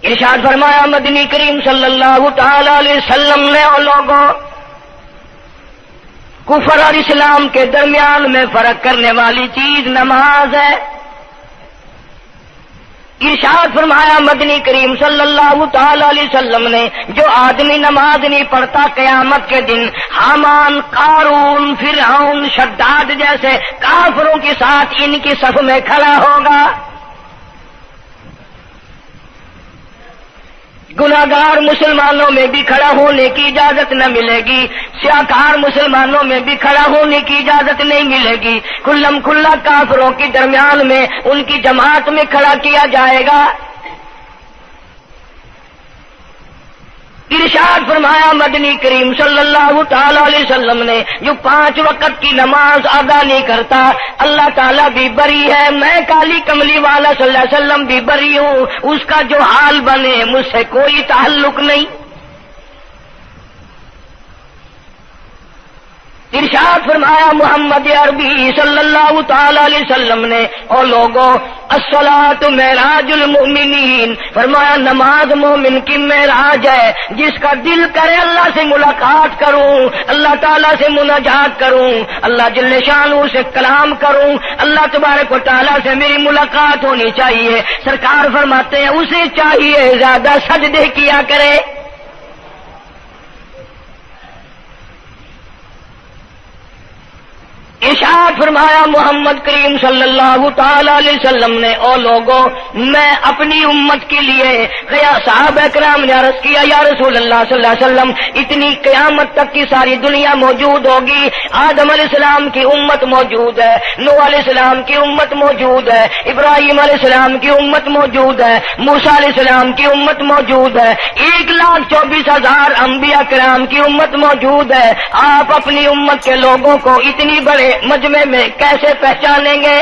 ارشاد فرمایا مدنی کریم صلی اللہ تعالی علیہ وسلم نے اور لوگوں کفر اور اسلام کے درمیان میں فرق کرنے والی چیز نماز ہے۔ ارشاد فرمایا مدنی کریم صلی اللہ تعالی علیہ وسلم نے جو آدمی نماز نہیں پڑھتا قیامت کے دن حامان، قارون، فرعون، شداد جیسے کافروں کے ساتھ ان کی صف میں کھڑا ہوگا۔ گناہگار مسلمانوں میں بھی کھڑا ہونے کی اجازت نہ ملے گی، سیاکار مسلمانوں میں بھی کھڑا ہونے کی اجازت نہیں ملے گی، کھلم کھلا کافروں کے درمیان میں ان کی جماعت میں کھڑا کیا جائے گا۔ ارشاد فرمایا مدنی کریم صلی اللہ تعالی علیہ وسلم نے جو 5 وقت کی نماز ادا نہیں کرتا اللہ تعالیٰ بھی بری ہے، میں کالی کملی والا صلی اللہ علیہ وسلم بھی بری ہوں، اس کا جو حال بنے مجھ سے کوئی تعلق نہیں۔ ارشاد فرمایا محمد عربی صلی اللہ تعالی علیہ وسلم نے اور لوگوں الصلاۃ معراج المؤمنین، فرمایا نماز مومن کی معراج ہے، جس کا دل کرے اللہ سے ملاقات کروں، اللہ تعالیٰ سے مناجات کروں، اللہ جل شانہ سے کلام کروں، اللہ تبارک و تعالیٰ سے میری ملاقات ہونی چاہیے۔ سرکار فرماتے ہیں اسے چاہیے زیادہ سجدے کیا کرے۔ ارشاد فرمایا محمد کریم صلی اللہ تعالی علیہ وسلم نے او لوگوں میں اپنی امت کے لیے صحابہ کرام نے عرض کیا یا رسول اللہ صلی اللہ علیہ وسلم اتنی قیامت تک کی ساری دنیا موجود ہوگی، آدم علیہ السلام کی امت موجود ہے، نوح علیہ السلام کی امت موجود ہے، ابراہیم علیہ السلام کی امت موجود ہے، موسیٰ علیہ السلام کی امت موجود ہے، 1,24,000 انبیاء کرام کی امت موجود ہے، آپ اپنی امت کے لوگوں کو اتنی بڑے مجمع میں کیسے پہچانیں گے؟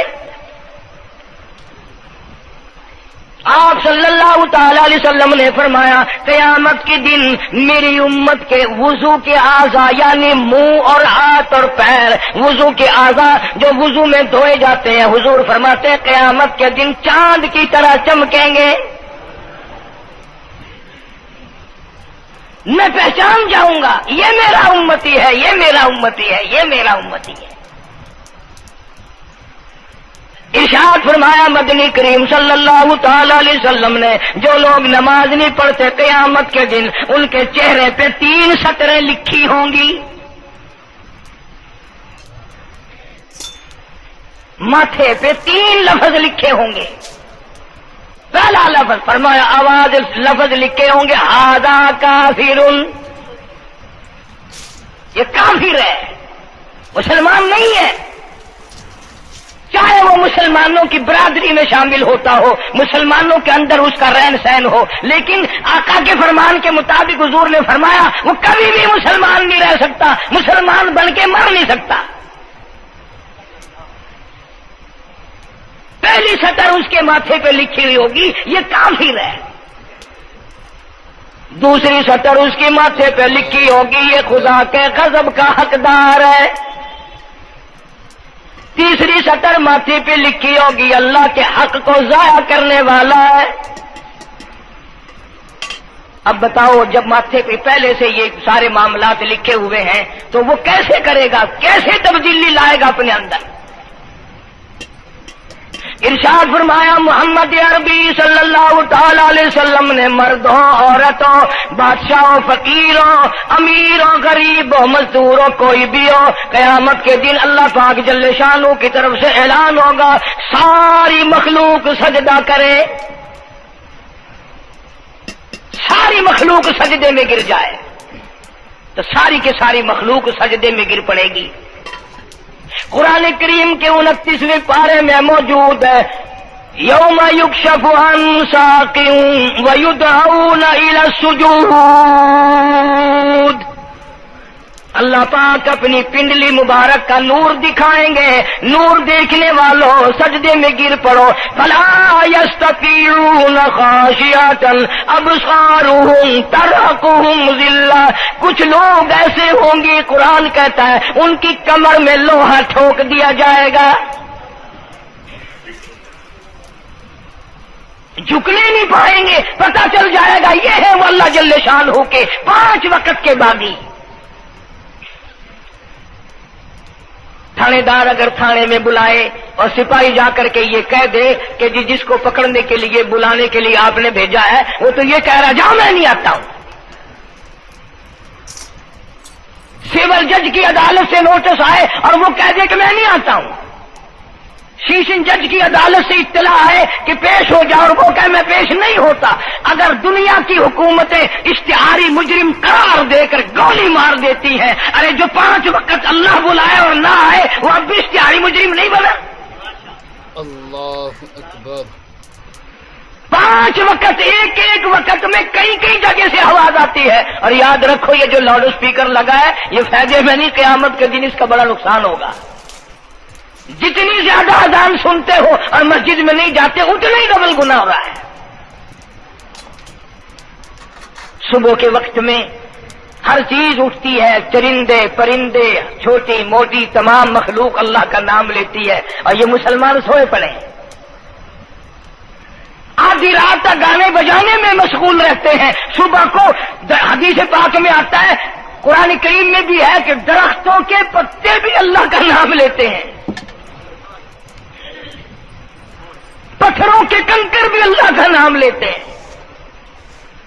آپ صلی اللہ تعالی علیہ وسلم نے فرمایا قیامت کے دن میری امت کے وضو کے اعضاء یعنی منہ اور ہاتھ اور پیر، وضو کے اعضاء جو وضو میں دھوئے جاتے ہیں، حضور فرماتے ہیں قیامت کے دن چاند کی طرح چمکیں گے، میں پہچان جاؤں گا یہ میرا امتی ہے، یہ میرا امتی ہے، یہ میرا امتی ہے۔ ارشاد فرمایا مدنی کریم صلی اللہ تعالی علیہ وسلم نے جو لوگ نماز نہیں پڑھتے قیامت کے دن ان کے چہرے پہ 3 سطریں لکھی ہوں گی، ماتھے پہ 3 لفظ لکھے ہوں گے۔ پہلا لفظ فرمایا آواز لفظ لکھے ہوں گے ھذا کافر، یہ کافر ہے، مسلمان نہیں ہے، چاہے وہ مسلمانوں کی برادری میں شامل ہوتا ہو، مسلمانوں کے اندر اس کا رہن سہن ہو، لیکن آقا کے فرمان کے مطابق حضور نے فرمایا وہ کبھی بھی مسلمان نہیں رہ سکتا، مسلمان بن کے مر نہیں سکتا۔ پہلی سطر اس کے ماتھے پہ لکھی ہوئی ہوگی یہ کافر ہے، دوسری سطر اس کے ماتھے پہ لکھی ہوگی یہ خدا کے غضب کا حقدار ہے، تیسری سطر ماتھے پہ لکھی ہوگی اللہ کے حق کو ضائع کرنے والا ہے۔ اب بتاؤ جب ماتھے پہ پہلے سے یہ سارے معاملات لکھے ہوئے ہیں تو وہ کیسے کرے گا، کیسے تبدیلی لائے گا اپنے اندر؟ ارشاد فرمایا محمد عربی صلی اللہ تعالی علیہ وسلم نے مردوں، عورتوں، بادشاہوں، فقیروں، امیروں، غریبوں، مزدوروں، کوئی بھی ہو، قیامت کے دن اللہ پاک جل شانہ کی طرف سے اعلان ہوگا ساری مخلوق سجدہ کرے، ساری مخلوق سجدے میں گر جائے تو ساری کی ساری مخلوق سجدے میں گر پڑے گی۔ قرآن کریم کے 29ویں پارے میں موجود ہے یوم یکشف عن ساق ویدعون الی السجود، اللہ پاک اپنی پنڈلی مبارک کا نور دکھائیں گے، نور دیکھنے والوں سجدے میں گر پڑو، فلا یستطیعون خاشعۃ ابصارهم ترهقهم ذلہ، کچھ لوگ ایسے ہوں گے قرآن کہتا ہے ان کی کمر میں لوہا ٹھوک دیا جائے گا۔ جھکنے نہیں پائیں گے، پتہ چل جائے گا یہ ہے وہ اللہ جل شان ہو کے 5 وقت کے باغی۔ تھانے دار اگر تھانے میں بلائے اور سپاہی جا کر کے یہ کہہ دے کہ جی جس کو پکڑنے کے لیے بلانے کے لیے آپ نے بھیجا ہے وہ تو یہ کہہ رہا جاؤ میں نہیں آتا ہوں۔ سول جج کی عدالت سے نوٹس آئے اور وہ کہہ دے کہ میں نہیں آتا ہوں۔ سیشن جج کی عدالت سے اطلاع ہے کہ پیش ہو جاؤ اور وہ کہے میں پیش نہیں ہوتا۔ اگر دنیا کی حکومتیں اشتہاری مجرم قرار دے کر گولی مار دیتی ہیں، ارے جو 5 وقت اللہ بلائے اور نہ آئے وہ اب بھی اشتہاری مجرم نہیں بنا؟ اللہ اکبر۔ 5 وقت ایک وقت میں کئی جگہ سے آواز آتی ہے، اور یاد رکھو یہ جو لاؤڈ اسپیکر لگا ہے یہ فائدے میں نہیں، قیامت کے دن اس کا بڑا نقصان ہوگا۔ جتنی زیادہ اذان سنتے ہو اور مسجد میں نہیں جاتے اتنا ہی ڈبل گناہ ہو رہا ہے۔ صبح کے وقت میں ہر چیز اٹھتی ہے، چرندے پرندے چھوٹی موٹی تمام مخلوق اللہ کا نام لیتی ہے، اور یہ مسلمان سوئے پڑے ہیں، آدھی رات تک گانے بجانے میں مشغول رہتے ہیں۔ صبح کو حدیث پاک میں آتا ہے، قرآن کریم میں بھی ہے کہ درختوں کے پتے بھی اللہ کا نام لیتے ہیں، پتھروں کے کنکر بھی اللہ کا نام لیتے ہیں،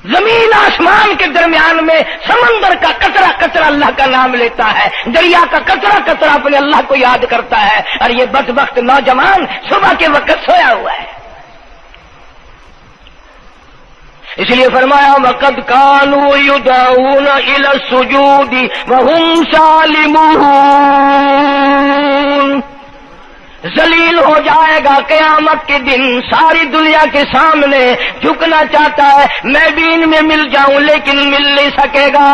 زمین آسمان کے درمیان میں سمندر کا قطرہ قطرہ اللہ کا نام لیتا ہے، دریا کا قطرہ قطرہ اپنے اللہ کو یاد کرتا ہے، اور یہ بدبخت نوجوان صبح کے وقت سویا ہوا ہے۔ اس لیے فرمایا وَقَدْ كَانُوا يُدْعَوْنَ إِلَى السُّجُودِ وَهُمْ سَالِمُونَ۔ ذلیل ہو جائے گا قیامت کے دن، ساری دنیا کے سامنے جھکنا چاہتا ہے میں بھی ان میں مل جاؤں لیکن مل نہیں سکے گا۔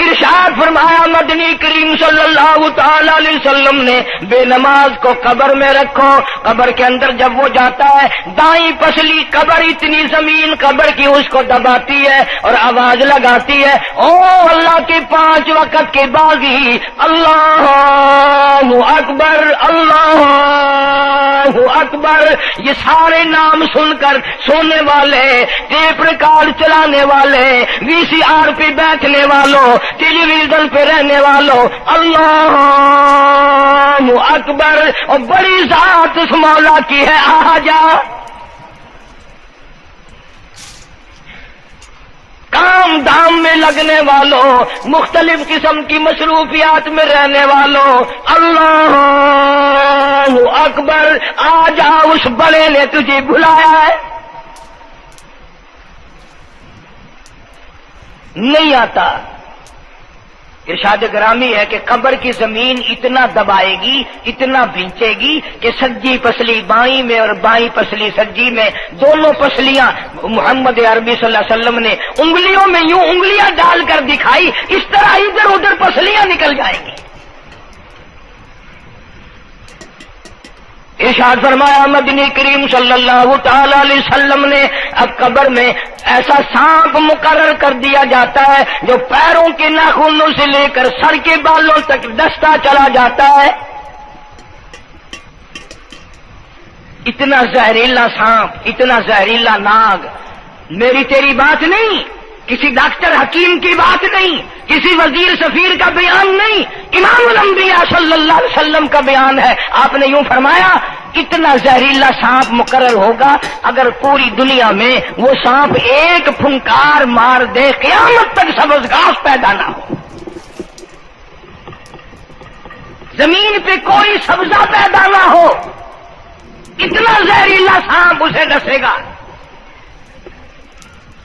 ارشاد فرمایا مدنی کریم صلی اللہ تعالی علیہ وسلم نے بے نماز کو قبر میں رکھو، قبر کے اندر جب وہ جاتا ہے دائیں پسلی قبر اتنی زمین قبر کی اس کو دباتی ہے اور آواز لگاتی ہے او اللہ کے 5 وقت کے باغی، اللہ اکبر اللہ اکبر۔ یہ سارے نام سن کر سونے والے، ٹیپ ریکارڈ چلانے والے، وی سی آر پہ بیٹھنے والوں، ٹیلی ویژن پہ رہنے والوں، اللہ اکبر، اور بڑی ذات اس مولا کی ہے آ جا۔ کام دام میں لگنے والوں، مختلف قسم کی مصروفیات میں رہنے والوں، اللہ اکبر، آ جا، اس بڑے نے تجھے بلایا ہے۔ نہیں آتا۔ ارشاد گرامی ہے کہ قبر کی زمین اتنا دبائے گی، اتنا بھینچے گی کہ سجی پسلی بائیں میں اور بائیں پسلی سجی میں، دونوں پسلیاں محمد عربی صلی اللہ علیہ وسلم نے انگلیوں میں یوں انگلیاں ڈال کر دکھائی، اس طرح ادھر ادھر پسلیاں نکل جائیں گی۔ ارشاد فرمایا مدنی کریم صلی اللہ تعالی علیہ وسلم نے اب قبر میں ایسا سانپ مقرر کر دیا جاتا ہے جو پیروں کے ناخنوں سے لے کر سر کے بالوں تک ڈستا چلا جاتا ہے۔ اتنا زہریلا سانپ، اتنا زہریلا ناگ، میری تیری بات نہیں، کسی ڈاکٹر حکیم کی بات نہیں، کسی وزیر سفیر کا بیان نہیں، امام الانبیاء صلی اللہ علیہ وسلم کا بیان ہے۔ آپ نے یوں فرمایا اتنا زہریلا سانپ مقرر ہوگا، اگر پوری دنیا میں وہ سانپ ایک پھنکار مار دے قیامت تک سبز گھاس پیدا نہ ہو، زمین پہ کوئی سبزہ پیدا نہ ہو، اتنا زہریلا سانپ اسے ڈسے گا۔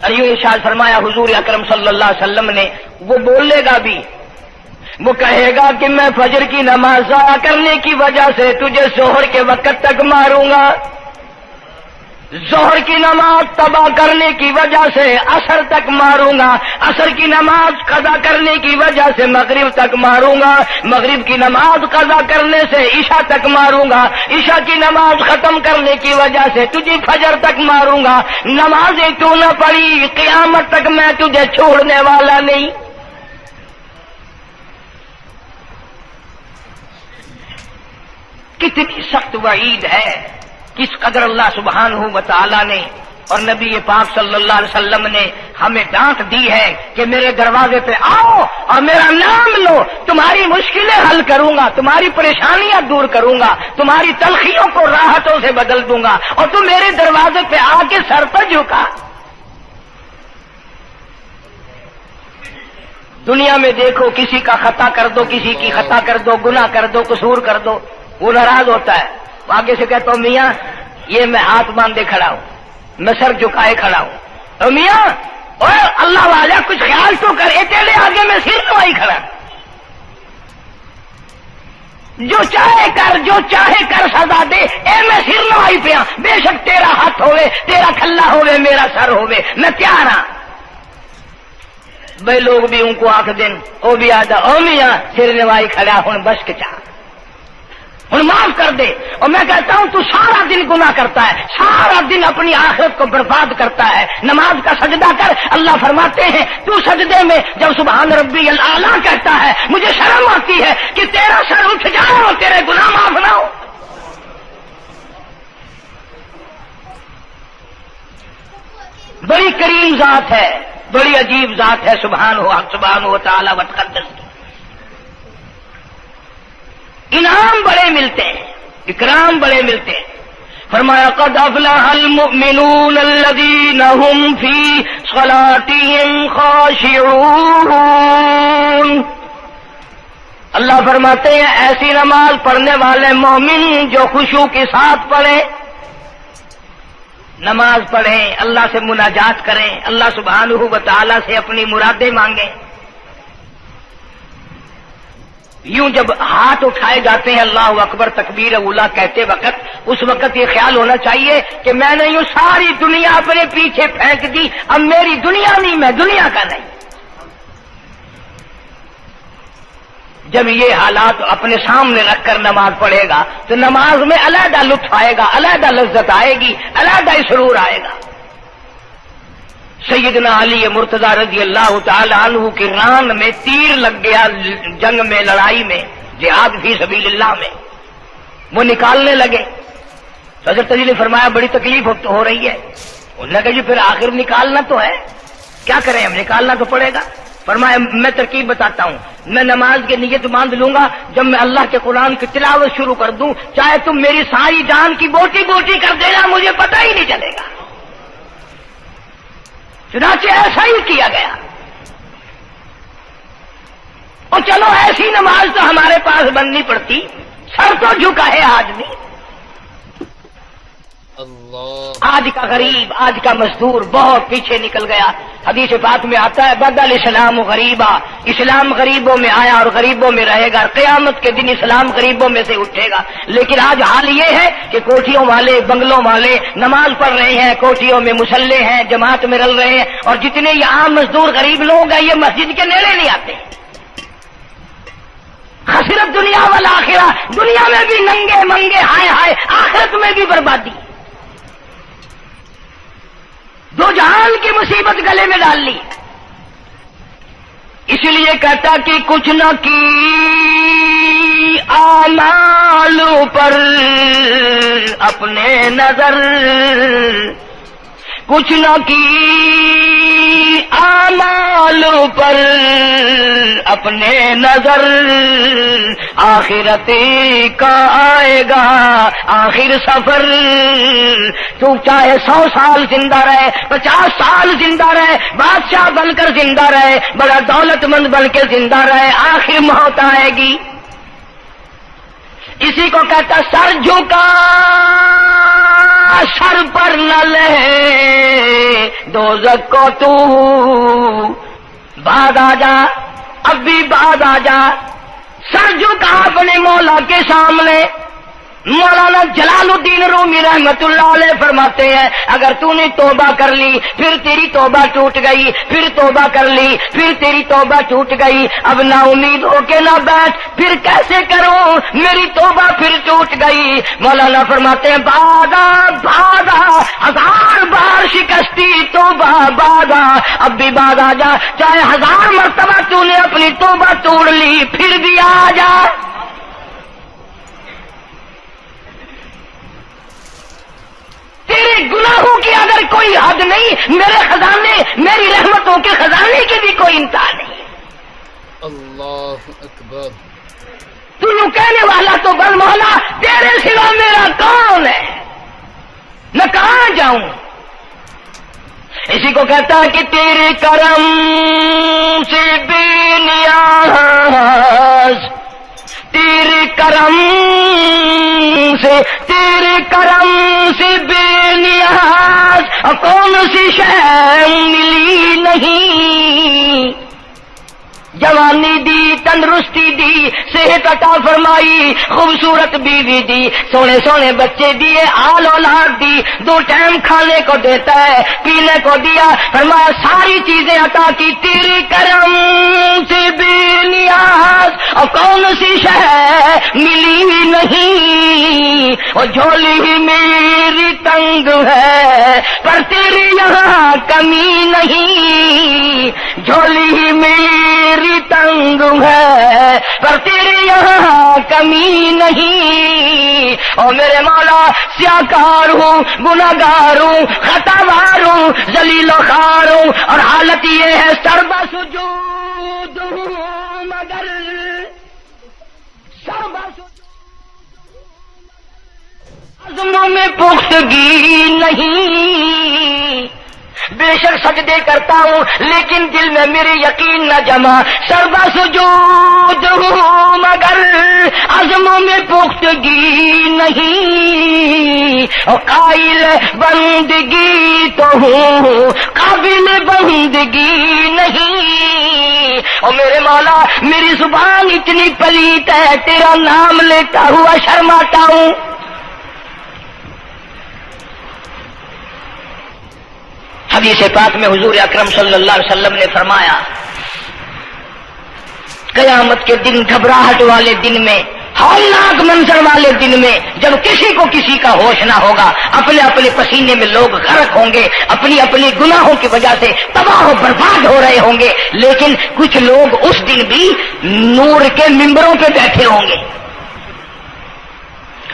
اور یوں ارشاد فرمایا حضور اکرم صلی اللہ علیہ وسلم نے، وہ بولے گا بھی، وہ کہے گا کہ میں فجر کی نماز ضائع کرنے کی وجہ سے تجھے ظہر کے وقت تک ماروں گا، ظہر کی نماز تباہ کرنے کی وجہ سے عصر تک ماروں گا، عصر کی نماز قضا کرنے کی وجہ سے مغرب تک ماروں گا، مغرب کی نماز قضا کرنے سے عشاء تک ماروں گا، عشاء کی نماز ختم کرنے کی وجہ سے تجھے فجر تک ماروں گا، نمازیں تو نہ پڑھی قیامت تک میں تجھے چھوڑنے والا نہیں۔ کتنی سخت وعید ہے، کس قدر اللہ سبحانہ و تعالی نے اور نبی پاک صلی اللہ علیہ وسلم نے ہمیں ڈانٹ دی ہے کہ میرے دروازے پہ آؤ اور میرا نام لو، تمہاری مشکلیں حل کروں گا، تمہاری پریشانیاں دور کروں گا، تمہاری تلخیوں کو راحتوں سے بدل دوں گا، اور تم میرے دروازے پہ آ کے سر پر جھکا۔ دنیا میں دیکھو، کسی کا خطا کر دو، کسی کی خطا کر دو، گناہ کر دو، قصور کر دو، وہ ناراض ہوتا ہے، آگے سے کہتا ہوں میاں یہ میں ہاتھ باندھے کھڑا ہوں، میں سر جھکائے کھڑا ہوں، تو میاں اوے اللہ والا کچھ خیال تو کر، تیرے آگے میں سر نوائی کھڑا، جو چاہے کر، جو چاہے کر سزا دے، اے میں سر نوائی پہ ہاں، بے شک تیرا ہاتھ ہوئے، تیرا کھلا ہوئے، میرا سر ہوئے، میں تیار ہاں۔ بھائی لوگ بھی ان کو آنکھ دیں، وہ بھی آدھا او میاں سر نوائی کھڑا ہوں، بس کے چاہ ہوں معاف کر دے۔ اور میں کہتا ہوں تو سارا دن گناہ کرتا ہے، سارا دن اپنی آخرت کو برباد کرتا ہے، نماز کا سجدہ کر، اللہ فرماتے ہیں تو سجدے میں جب سبحان ربی الاعلیٰ کہتا ہے مجھے شرم آتی ہے کہ تیرا سر اٹھ جائے اور تیرے گناہ معاف نہ ہو۔ بڑی کریم ذات ہے، بڑی عجیب ذات ہے سبحانہ و تعالی و تقدس۔ انعام بڑے ملتے ہیں، اکرام بڑے ملتے ہیں۔ فرمایا قد افلح المؤمنون الذین هم فی صلاتهم خاشعون۔ اللہ فرماتے ہیں ایسی نماز پڑھنے والے مومن جو خشوع کے ساتھ پڑھیں، نماز پڑھیں، اللہ سے مناجات کریں، اللہ سبحانہ و تعالی سے اپنی مرادیں مانگیں۔ یوں جب ہاتھ اٹھائے جاتے ہیں اللہ اکبر تکبیر اولا کہتے وقت، اس وقت یہ خیال ہونا چاہیے کہ میں نے یوں ساری دنیا اپنے پیچھے پھینک دی، اب میری دنیا نہیں، میں دنیا کا نہیں۔ جب یہ حالات اپنے سامنے رکھ کر نماز پڑھے گا تو نماز میں علیحدہ لطف آئے گا، علیحدہ لذت آئے گی، علیحدہ سرور آئے گا۔ سیدنا علی مرتضی رضی اللہ تعالی عنہ کی ران میں تیر لگ گیا، جنگ میں، لڑائی میں، جہاد فی سبیل اللہ میں، وہ نکالنے لگے تو حضرت علی نے فرمایا بڑی تکلیف ہو رہی ہے۔ انہوں نے کہا جی پھر آخر نکالنا تو ہے، کیا کریں ہم، نکالنا تو پڑے گا۔ فرمایا میں ترکیب بتاتا ہوں، میں نماز کی نیت باندھ لوں گا، جب میں اللہ کے قرآن کی تلاوت شروع کر دوں چاہے تم میری ساری جان کی بوٹی بوٹی کر دینا، مجھے پتہ ہی نہیں چلے گا۔ چنانچہ ایسا ہی کیا گیا۔ اور چلو ایسی نماز تو ہمارے پاس بننی پڑتی، سر تو جھکا ہے آدمی۔ آج کا غریب، آج کا مزدور بہت پیچھے نکل گیا۔ حدیث پاک میں آتا ہے بدل اسلام غریبا، اسلام غریبوں میں آیا اور غریبوں میں رہے گا، قیامت کے دن اسلام غریبوں میں سے اٹھے گا۔ لیکن آج حال یہ ہے کہ کوٹھیوں والے، بنگلوں والے نماز پڑھ رہے ہیں، کوٹھیوں میں مصلے ہیں، جماعت میں رل رہے ہیں، اور جتنے یہ عام مزدور غریب لوگ ہیں یہ مسجد کے نیڑے نہیں آتے۔ خسرت دنیا والآخرہ، دنیا میں بھی ننگے منگے، ہائے ہائے، آخرت میں بھی بربادی، دو جہان کی مصیبت گلے میں ڈال لی۔ اس لیے کہتا کہ کچھ نہ کی اعمال پر اپنے نظر، کچھ نہ کی اعمال پر اپنے نظر، آخرت کا آئے گا آخر سفر۔ تو چاہے 100 سال زندہ رہے، 50 سال زندہ رہے، بادشاہ بن کر زندہ رہے، بڑا دولت مند بن کے زندہ رہے، آخر موت آئے گی۔ اسی کو کہتا سر جھکا سر پر نہ لے دوزخ کو تو، بعد آ جا، اب بھی بعد آ جا، سر جھکا اپنے مولا کے سامنے۔ مولانا جلال الدین رومی رحمت اللہ علیہ فرماتے ہیں اگر تو نے توبہ کر لی پھر تیری توبہ ٹوٹ گئی، پھر توبہ کر لی پھر تیری توبہ ٹوٹ گئی، اب نا امید ہو کے نہ بیٹھ، پھر کیسے کروں، میری توبہ پھر ٹوٹ گئی۔ مولانا فرماتے ہیں بادا بادا، 1000 بار شکستی توبہ بادا، اب بھی بعد آ جا، چاہے 1000 مرتبہ تو نے اپنی توبہ توڑ لی پھر بھی آ جا۔ کوئی حد نہیں، میرے خزانے، میری رحمتوں کے خزانے کی بھی کوئی انتہا نہیں۔ اللہ اکبر۔ تو یوں کہنے والا تو بل مولا تیرے سوا میرا کون ہے، میں کہاں جاؤں؟ اسی کو کہتا ہے کہ تیرے کرم سے بے نیاز، تیرے کرم سے بے نیاز، کون سی شے ملی نہیں، جوانی دی، تندرستی دی، صحت عطا فرمائی، خوبصورت بیوی دی، سونے سونے بچے دیے، آل اولاد دی، 2 ٹائم کھانے کو دیتا ہے، پینے کو دیا، فرمایا ساری چیزیں عطا کی، تیرے کرم سے بے نیاز، اور کون سی شے ملی نہیں، اور جھولی میری تنگ ہے پر تیرے یہاں کمی نہیں، جھولی میری تنگ ہے پر تیرے یہاں کمی نہیں، اور میرے مولا سیاکار ہوں، گناہگار ہوں، خطاوار ہوں، ذلیل و خوار ہوں، اور حالت یہ ہے سربا سجود ہوں، مگر سربا عزموں میں پختگی نہیں، بے شک سجدے کرتا ہوں لیکن دل میں میرے یقین نہ جمع، سربا سجود ہوں مگر عزموں میں پختگی نہیں، اور قائل بندگی تو ہوں قابل بندگی نہیں، اور میرے مولا میری زبان اتنی پلیت ہے تیرا نام لیتا ہوا شرماتا ہوں۔ حدیث پاک میں حضور اکرم صلی اللہ علیہ وسلم نے فرمایا قیامت کے دن، گھبراہٹ والے دن میں، ہولناک منظر والے دن میں، جب کسی کو کسی کا ہوش نہ ہوگا، اپنے اپنے پسینے میں لوگ غرق ہوں گے، اپنی اپنی گناہوں کی وجہ سے تباہ و برباد ہو رہے ہوں گے، لیکن کچھ لوگ اس دن بھی نور کے ممبروں پہ بیٹھے ہوں گے،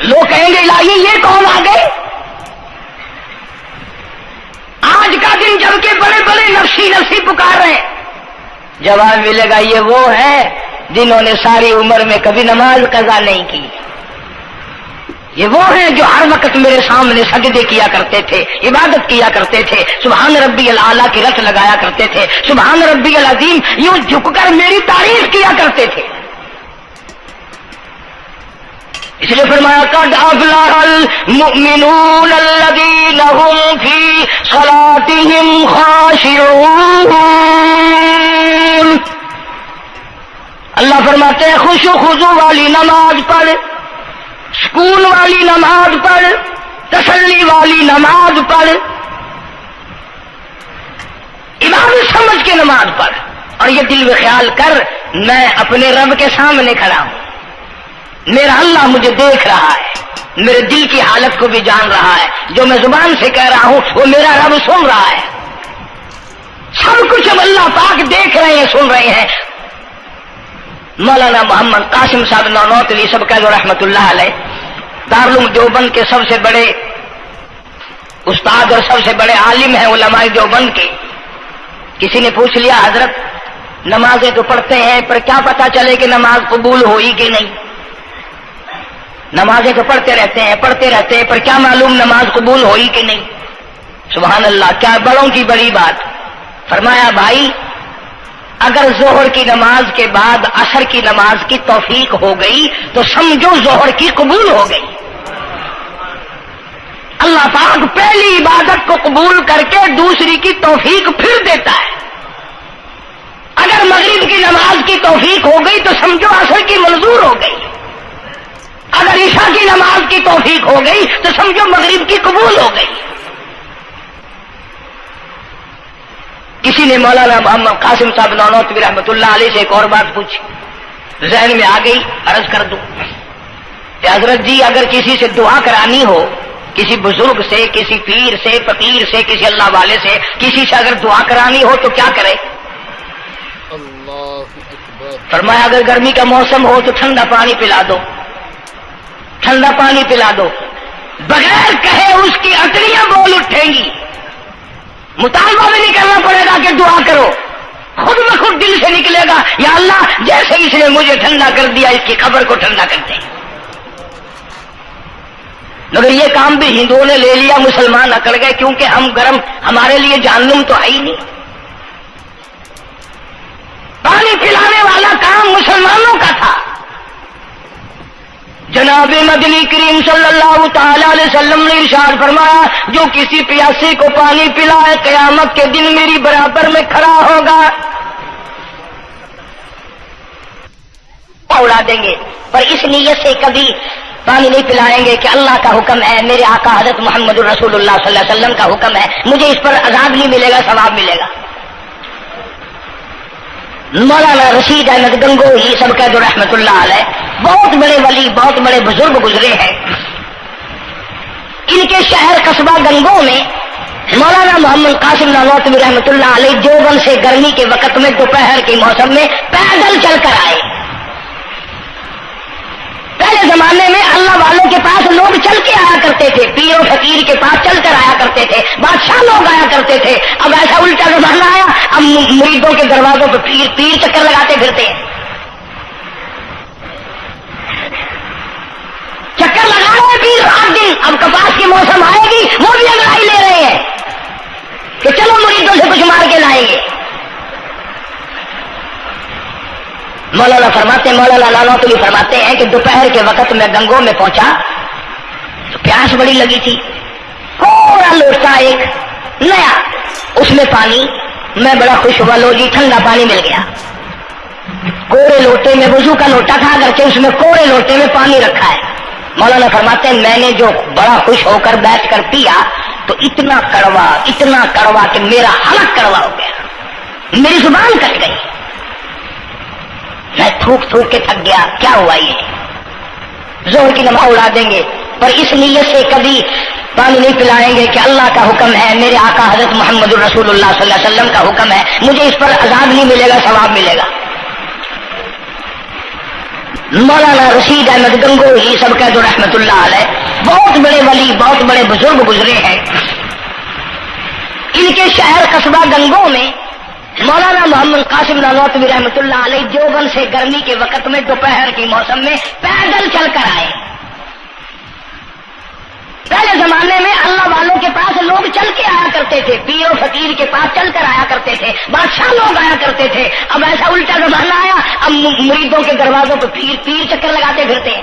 لوگ کہیں گے الہی یہ کون آ گئے؟ آج کا دن جبکہ بڑے بڑے نفسی نفسی پکار رہے ہیں، جواب ملے گا یہ وہ ہے جنہوں نے ساری عمر میں کبھی نماز قضا نہیں کی، یہ وہ ہیں جو ہر وقت میرے سامنے سجدے کیا کرتے تھے، عبادت کیا کرتے تھے، سبحان ربی الاعلیٰ کی رت لگایا کرتے تھے، سبحان ربی العظیم یوں جھک کر میری تعریف کیا کرتے تھے۔ اس لیے فرمایا قد افلح المؤمنون الذین هم فی صلاتهم خاشعون، اللہ فرماتے ہیں خوش و خضوع والی نماز پڑھ، سکون والی نماز پڑھ، تسلی والی نماز پڑھ، عبادت سمجھ کے نماز پڑھ، اور یہ دل میں خیال کر میں اپنے رب کے سامنے کھڑا ہوں، میرا اللہ مجھے دیکھ رہا ہے، میرے دل کی حالت کو بھی جان رہا ہے، جو میں زبان سے کہہ رہا ہوں وہ میرا رب سن رہا ہے، سب کچھ اب اللہ پاک دیکھ رہے ہیں، سن رہے ہیں۔ مولانا محمد قاسم صاحب نانوتوی سب کہہ دو رحمت اللہ علیہ، دارالعلوم دیوبند کے سب سے بڑے استاد اور سب سے بڑے عالم ہیں علماء دیوبند کے۔ کسی نے پوچھ لیا حضرت نمازیں تو پڑھتے ہیں پر کیا پتا چلے کہ نماز قبول ہوئی کہ نہیں؟ نمازیں تو پڑھتے رہتے ہیں پر کیا معلوم نماز قبول ہوئی کہ نہیں؟ سبحان اللہ، کیا بڑوں کی بڑی بات۔ فرمایا بھائی اگر ظہر کی نماز کے بعد عصر کی نماز کی توفیق ہو گئی تو سمجھو ظہر کی قبول ہو گئی۔ اللہ پاک پہلی عبادت کو قبول کر کے دوسری کی توفیق پھر دیتا ہے۔ اگر مغرب کی نماز کی توفیق ہو گئی تو سمجھو عصر کی منظور ہو گئی، اگر عشاء کی نماز کی توفیق ہو گئی تو سمجھو مغرب کی قبول ہو گئی۔ کسی نے مولانا محمد قاسم صاحب نانوتوی رحمۃ اللہ علیہ سے ایک اور بات پوچھی، ذہن میں آ گئی، عرض کر دوں کہ حضرت جی اگر کسی سے دعا کرانی ہو، کسی بزرگ سے، کسی پیر سے، فقیر سے، کسی اللہ والے سے، کسی سے اگر دعا کرانی ہو تو کیا کرے؟ اللہ اکبر۔ فرمایا اگر گرمی کا موسم ہو تو ٹھنڈا پانی پلا دو، ٹھنڈا پانی پلا دو، بغیر کہے اس کی اٹڑیاں بول اٹھیں گی، مطالبہ بھی نہیں کرنا پڑے گا کہ دعا کرو، خود بخود دل سے نکلے گا یا اللہ جیسے اس نے مجھے ٹھنڈا کر دیا اس کی قبر کو ٹھنڈا کر دے۔ مگر یہ کام بھی ہندوؤں نے لے لیا، مسلمان اکڑ گئے کیونکہ ہم گرم، ہمارے لیے جہنم تو ہے ہی نہیں۔ پانی پلانے والا کام مسلمانوں کا تھا۔ جناب مدنی کریم صلی اللہ تعالی علیہ وسلم نے ارشاد فرمایا جو کسی پیاسے کو پانی پلائے قیامت کے دن میری برابر میں کھڑا ہوگا، اڑا دیں گے، پر اس نیت سے کبھی پانی نہیں پلائیں گے کہ اللہ کا حکم ہے، میرے آقا حضرت محمد الرسول اللہ صلی اللہ علیہ وسلم کا حکم ہے، مجھے اس پر عذاب نہیں ملے گا، ثواب ملے گا۔ مولانا رشید احمد گنگوہی سب قید رحمت اللہ علیہ بہت بڑے ولی، بہت بڑے بزرگ گزرے ہیں۔ ان کے شہر قصبہ گنگو میں مولانا محمد قاسم نانوتوی رحمت اللہ علیہ دیوبند سے گرمی کے وقت میں دوپہر کے موسم میں پیدل چل کر آئے۔ پہلے زمانے میں اللہ والوں کے پاس لوگ چل کے آیا کرتے تھے، پیر و فقیر کے پاس چل کر آیا کرتے تھے، بادشاہ لوگ آیا کرتے تھے۔ اب ایسا الٹا زمانہ آیا، اب مریدوں کے دروازوں پہ پیر چکر لگاتے پھرتے ہیں، چکر لگا رہے پیر رات دن۔ اب کپاس کی موسم آئے گی وہ بھی انگڑائی لے رہے ہیں کہ چلو مریدوں سے کچھ مار کے لائیں گے۔ مولانا نانوتوی فرماتے ہیں کہ دوپہر کے وقت میں گنگو میں پہنچا تو پیاس بڑی لگی تھی، تھوڑا لوٹا ایک نیا، اس میں پانی، میں بڑا خوش ہوا، لو جی ٹھنڈا پانی مل گیا۔ کوڑے لوٹے میں، وضو کا لوٹا تھا اگرچہ اس میں کوڑے لوٹے میں پانی رکھا ہے۔ مولانا فرماتے ہیں میں نے جو بڑا خوش ہو کر بیٹھ کر پیا تو اتنا کڑوا کہ میرا حلق کڑوا ہو گیا، میری زبان کٹ گئی، میں تھوک کے تھک گیا۔ کیا ہوا یہ؟ زہر کی نماز اڑا دیں گے، پر اس نیت سے کبھی پانی نہیں پلائیں گے کہ اللہ کا حکم ہے، میرے آقا حضرت محمد الرسول اللہ صلی اللہ علیہ وسلم کا حکم ہے، مجھے اس پر عذاب نہیں ملے گا، ثواب ملے گا۔ مولانا رشید احمد گنگوہی سب قید رحمت اللہ علیہ بہت بڑے ولی، بہت بڑے بزرگ گزرے ہیں۔ ان کے شہر قصبہ گنگو میں مولانا محمد قاسم نانوتوی رحمت اللہ علیہ دیوبند سے گرمی کے وقت میں دوپہر کے موسم میں پیدل چل کر آئے۔ پہلے زمانے میں اللہ والوں کے پاس لوگ چل کے آیا کرتے تھے، پیر و فقیر کے پاس چل کر آیا کرتے تھے، بادشاہ لوگ آیا کرتے تھے۔ اب ایسا الٹا زمانہ آیا، اب مریدوں کے دروازوں پہ پیر چکر لگاتے پھرتے ہیں،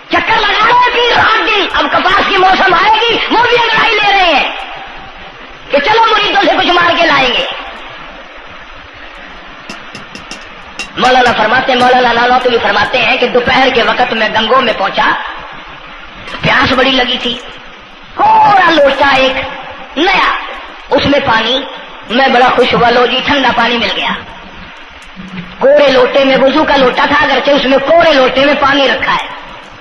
چکر لگا رہے پیر رات دن۔ اب کپاس کی موسم آئے گی وہ بھی انگڑائی لے رہے ہیں کہ چلو مریدوں سے کچھ مار کے لائیں گے۔ مولانا نانوتوی فرماتے ہیں کہ دوپہر کے وقت میں گنگو میں پہنچا، پیاس بڑی لگی تھی، تھوڑا لوٹا ایک نیا، اس میں پانی، میں بڑا خوش ہوا، لو جی ٹھنڈا پانی مل گیا۔ کوڑے لوٹے میں، وضو کا لوٹا تھا اگرچہ اس میں کوڑے لوٹے میں پانی رکھا ہے۔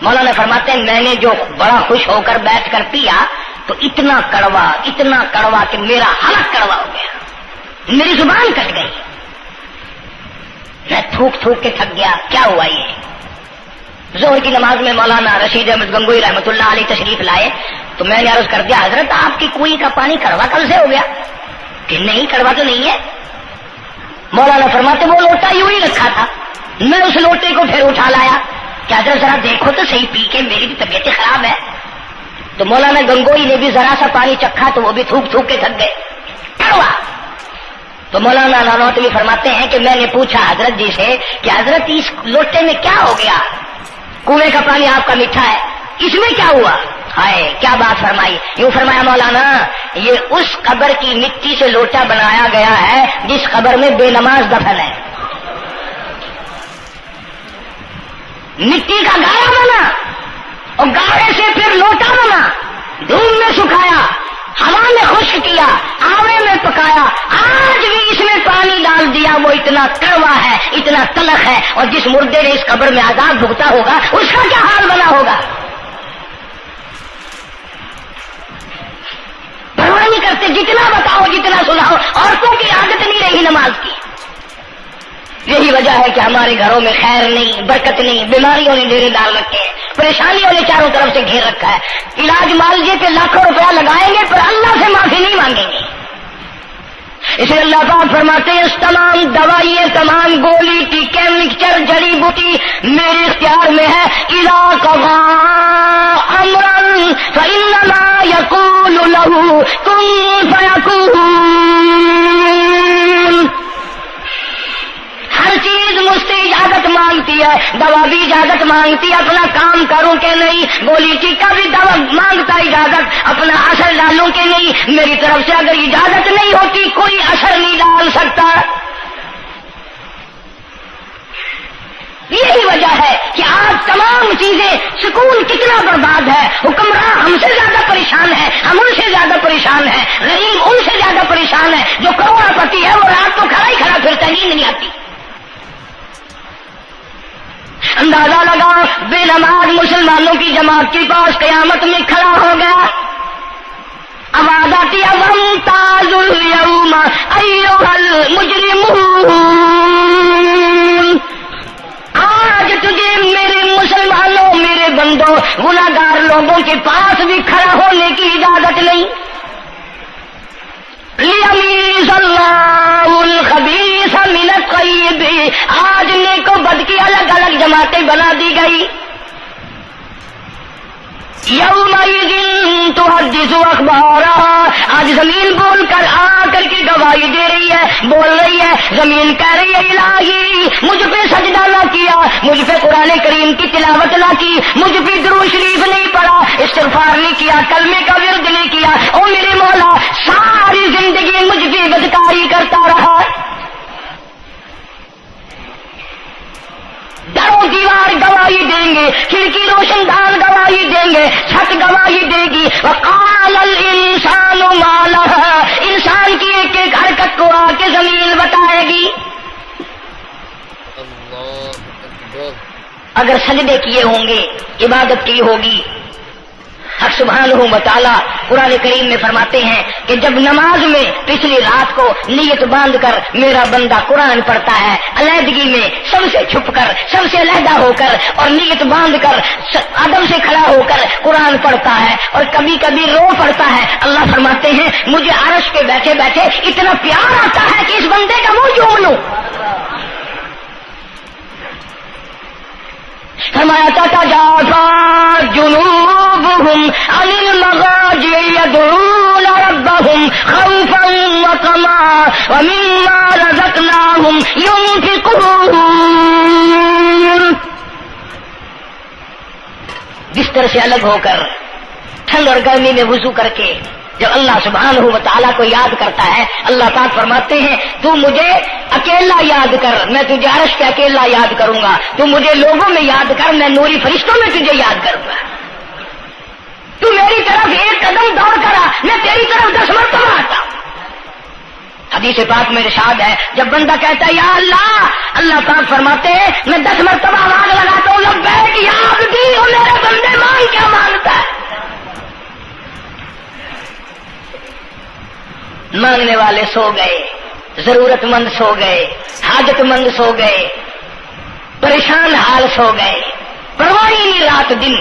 مولانا فرماتے ہیں میں نے جو بڑا خوش ہو کر بیٹھ کر پیا تو اتنا کڑوا کہ میرا حلق کڑوا ہو گیا، میری زبان کٹ گئی، میں تھوک کے تھک گیا۔ کیا ہوا یہ؟ ظہر کی نماز میں مولانا رشید احمد گنگوہی رحمت اللہ علیہ تشریف لائے تو میں نے عرض کر دیا حضرت آپ کی کنویں کا پانی کڑوا کل سے ہو گیا؟ کہ نہیں کڑوا تو نہیں ہے۔ مولانا فرماتے وہ لوٹا یوں ہی رکھا تھا، میں اس لوٹے کو پھر اٹھا لایا کہ حضرت ذرا دیکھو تو صحیح، پی کے میری بھی طبیعت خراب ہے۔ تو مولانا گنگوہی نے بھی ذرا سا پانی چکھا تو وہ بھی تھوک کے تھک گئے، کڑوا۔ تو مولانا نانوتوی فرماتے ہیں کہ میں نے پوچھا حضرت جی سے کہ حضرت اس لوٹے میں کیا ہو گیا؟ کنویں کا پانی آپ کا میٹھا ہے، اس میں کیا ہوا؟ ہائے کیا بات فرمائی! یوں فرمایا مولانا یہ اس قبر کی مٹی سے لوٹا بنایا گیا ہے جس قبر میں بے نماز دفن ہے، مٹی کا گاڑا بنا اور گاڑے سے پھر لوٹا بنا، دھوپ میں سکھایا، ہوا میں خشک کیا، آوے میں پکایا، آج بھی اس میں پانی ڈال دیا، وہ اتنا کڑوا ہے، اتنا تلخ ہے، اور جس مردے نے اس قبر میں عذاب بھگتا ہوگا اس کا کیا حال بنا ہوگا؟ پرواہ نہیں کرتے، جتنا بتاؤ جتنا سناؤ، عورتوں کی عادت نہیں رہی نماز کی، یہی یہی وجہ ہے کہ ہمارے گھروں میں خیر نہیں، برکت نہیں، بیماریوں نے ڈیرے ڈال رکھے ہیں، پریشانیوں نے چاروں طرف سے گھیر رکھا ہے. علاج معالجے پہ لاکھوں روپیہ لگائیں گے پر اللہ سے معافی نہیں مانگیں گے. اس لیے اللہ پاک فرماتے ہیں اس تمام دوائیں، تمام گولی ٹیکے مکسچر جڑی بوٹی میرے اختیار میں ہے. اذا قضى امرا فانما يقول له كن فيكون. ہر چیز مجھ سے اجازت مانگتی ہے، دوا بھی اجازت مانگتی ہے اپنا کام کروں کہ نہیں، گولی ٹیکا بھی دوا مانگتا اجازت اپنا اثر ڈالوں کہ نہیں. میری طرف سے اگر اجازت نہیں ہوتی کوئی اثر نہیں ڈال سکتا. یہی وجہ ہے کہ آج تمام چیزیں، سکون کتنا برباد ہے، حکمراں ہم سے زیادہ پریشان ہے، ہم ان سے زیادہ پریشان ہیں، غریب ان سے زیادہ پریشان ہے. جو کروڑ پتی ہے وہ رات کو کھڑا ہی کھڑا پھرتا ہے، نیند نہیں آتی. اندازہ لگا بے نماز مسلمانوں کی جماعت کے پاس قیامت میں کھڑا ہو گیا. آواز آتی ہے وامتاز اليوم ایھا المجرمون. آج تجھے میرے مسلمانوں، میرے بندوں، گناہگار لوگوں کے پاس بھی کھڑا ہونے کی اجازت نہیں. لیمیز اللہ الخبیث من الطیب. آج نیک و بد کی الگ الگ جماعتیں بنا دی گئی. یومئذ تحدث اخبارہا. آج زمین بول کر آ کر کے گواہی دے رہی ہے، بول رہی ہے. زمین کہہ رہی ہے الہی مجھ پہ سجدہ نہ کیا، مجھ پہ قرآن کریم کی تلاوت نہ کی، مجھ پہ درود شریف نہیں پڑھا، استغفار نہیں کیا، کلمے کا ورد نہیں کیا. او میرے مولا ساری زندگی مجھ پہ بدکاری کرتا رہا. درو دیوار گواہی دیں گے، کھڑکی روشن دان گواہی دیں گے، چھت گواہی دے گی. وقال الانسان ما لها. انسان کی ایک ایک حرکت کو آ کے زمین بتائے گی. اللہ اکبر. اگر سجدے کیے ہوں گے، عبادت کی ہوگی. حق سبحانہ و تعالی قرآن کریم میں فرماتے ہیں کہ جب نماز میں پچھلی رات کو نیت باندھ کر میرا بندہ قرآن پڑھتا ہے، علیحدگی میں سب سے چھپ کر، سب سے علیحدہ ہو کر اور نیت باندھ کر ادب سے کھڑا ہو کر قرآن پڑھتا ہے اور کبھی کبھی رو پڑتا ہے. اللہ فرماتے ہیں مجھے عرش پہ بیٹھے بیٹھے اتنا پیار آتا ہے کہ اس بندے کا منہ چوم لوں. فرمایا تتجافى جنوبهم عن المضاجع يدعون ربهم خوفا وطمعا ومما رزقناهم ينفقون. بستر سے الگ ہو کر ٹھنڈ اور گرمی میں وضو کر کے جب اللہ سبحانہ و تعالیٰ کو یاد کرتا ہے، اللہ پاک فرماتے ہیں تو مجھے اکیلا یاد کر، میں تجھے عرش پہ اکیلا یاد کروں گا. تو مجھے لوگوں میں یاد کر، میں نوری فرشتوں میں تجھے یاد کروں گا. تو میری طرف ایک قدم دوڑ کرا، میں تیری طرف 10 مرتبہ آتا. حدیث پاک میں ارشاد ہے جب بندہ کہتا ہے یا اللہ، اللہ پاک فرماتے ہیں میں 10 مرتبہ آواز لگاتا ہوں لبیک یا عبدی. اور میرے بندے مانگ کیا مانگتا ہے؟ مانگنے والے سو گئے، ضرورت مند سو گئے، حاجت مند سو گئے، پریشان حال سو گئے، پرواہ نہیں رات دن.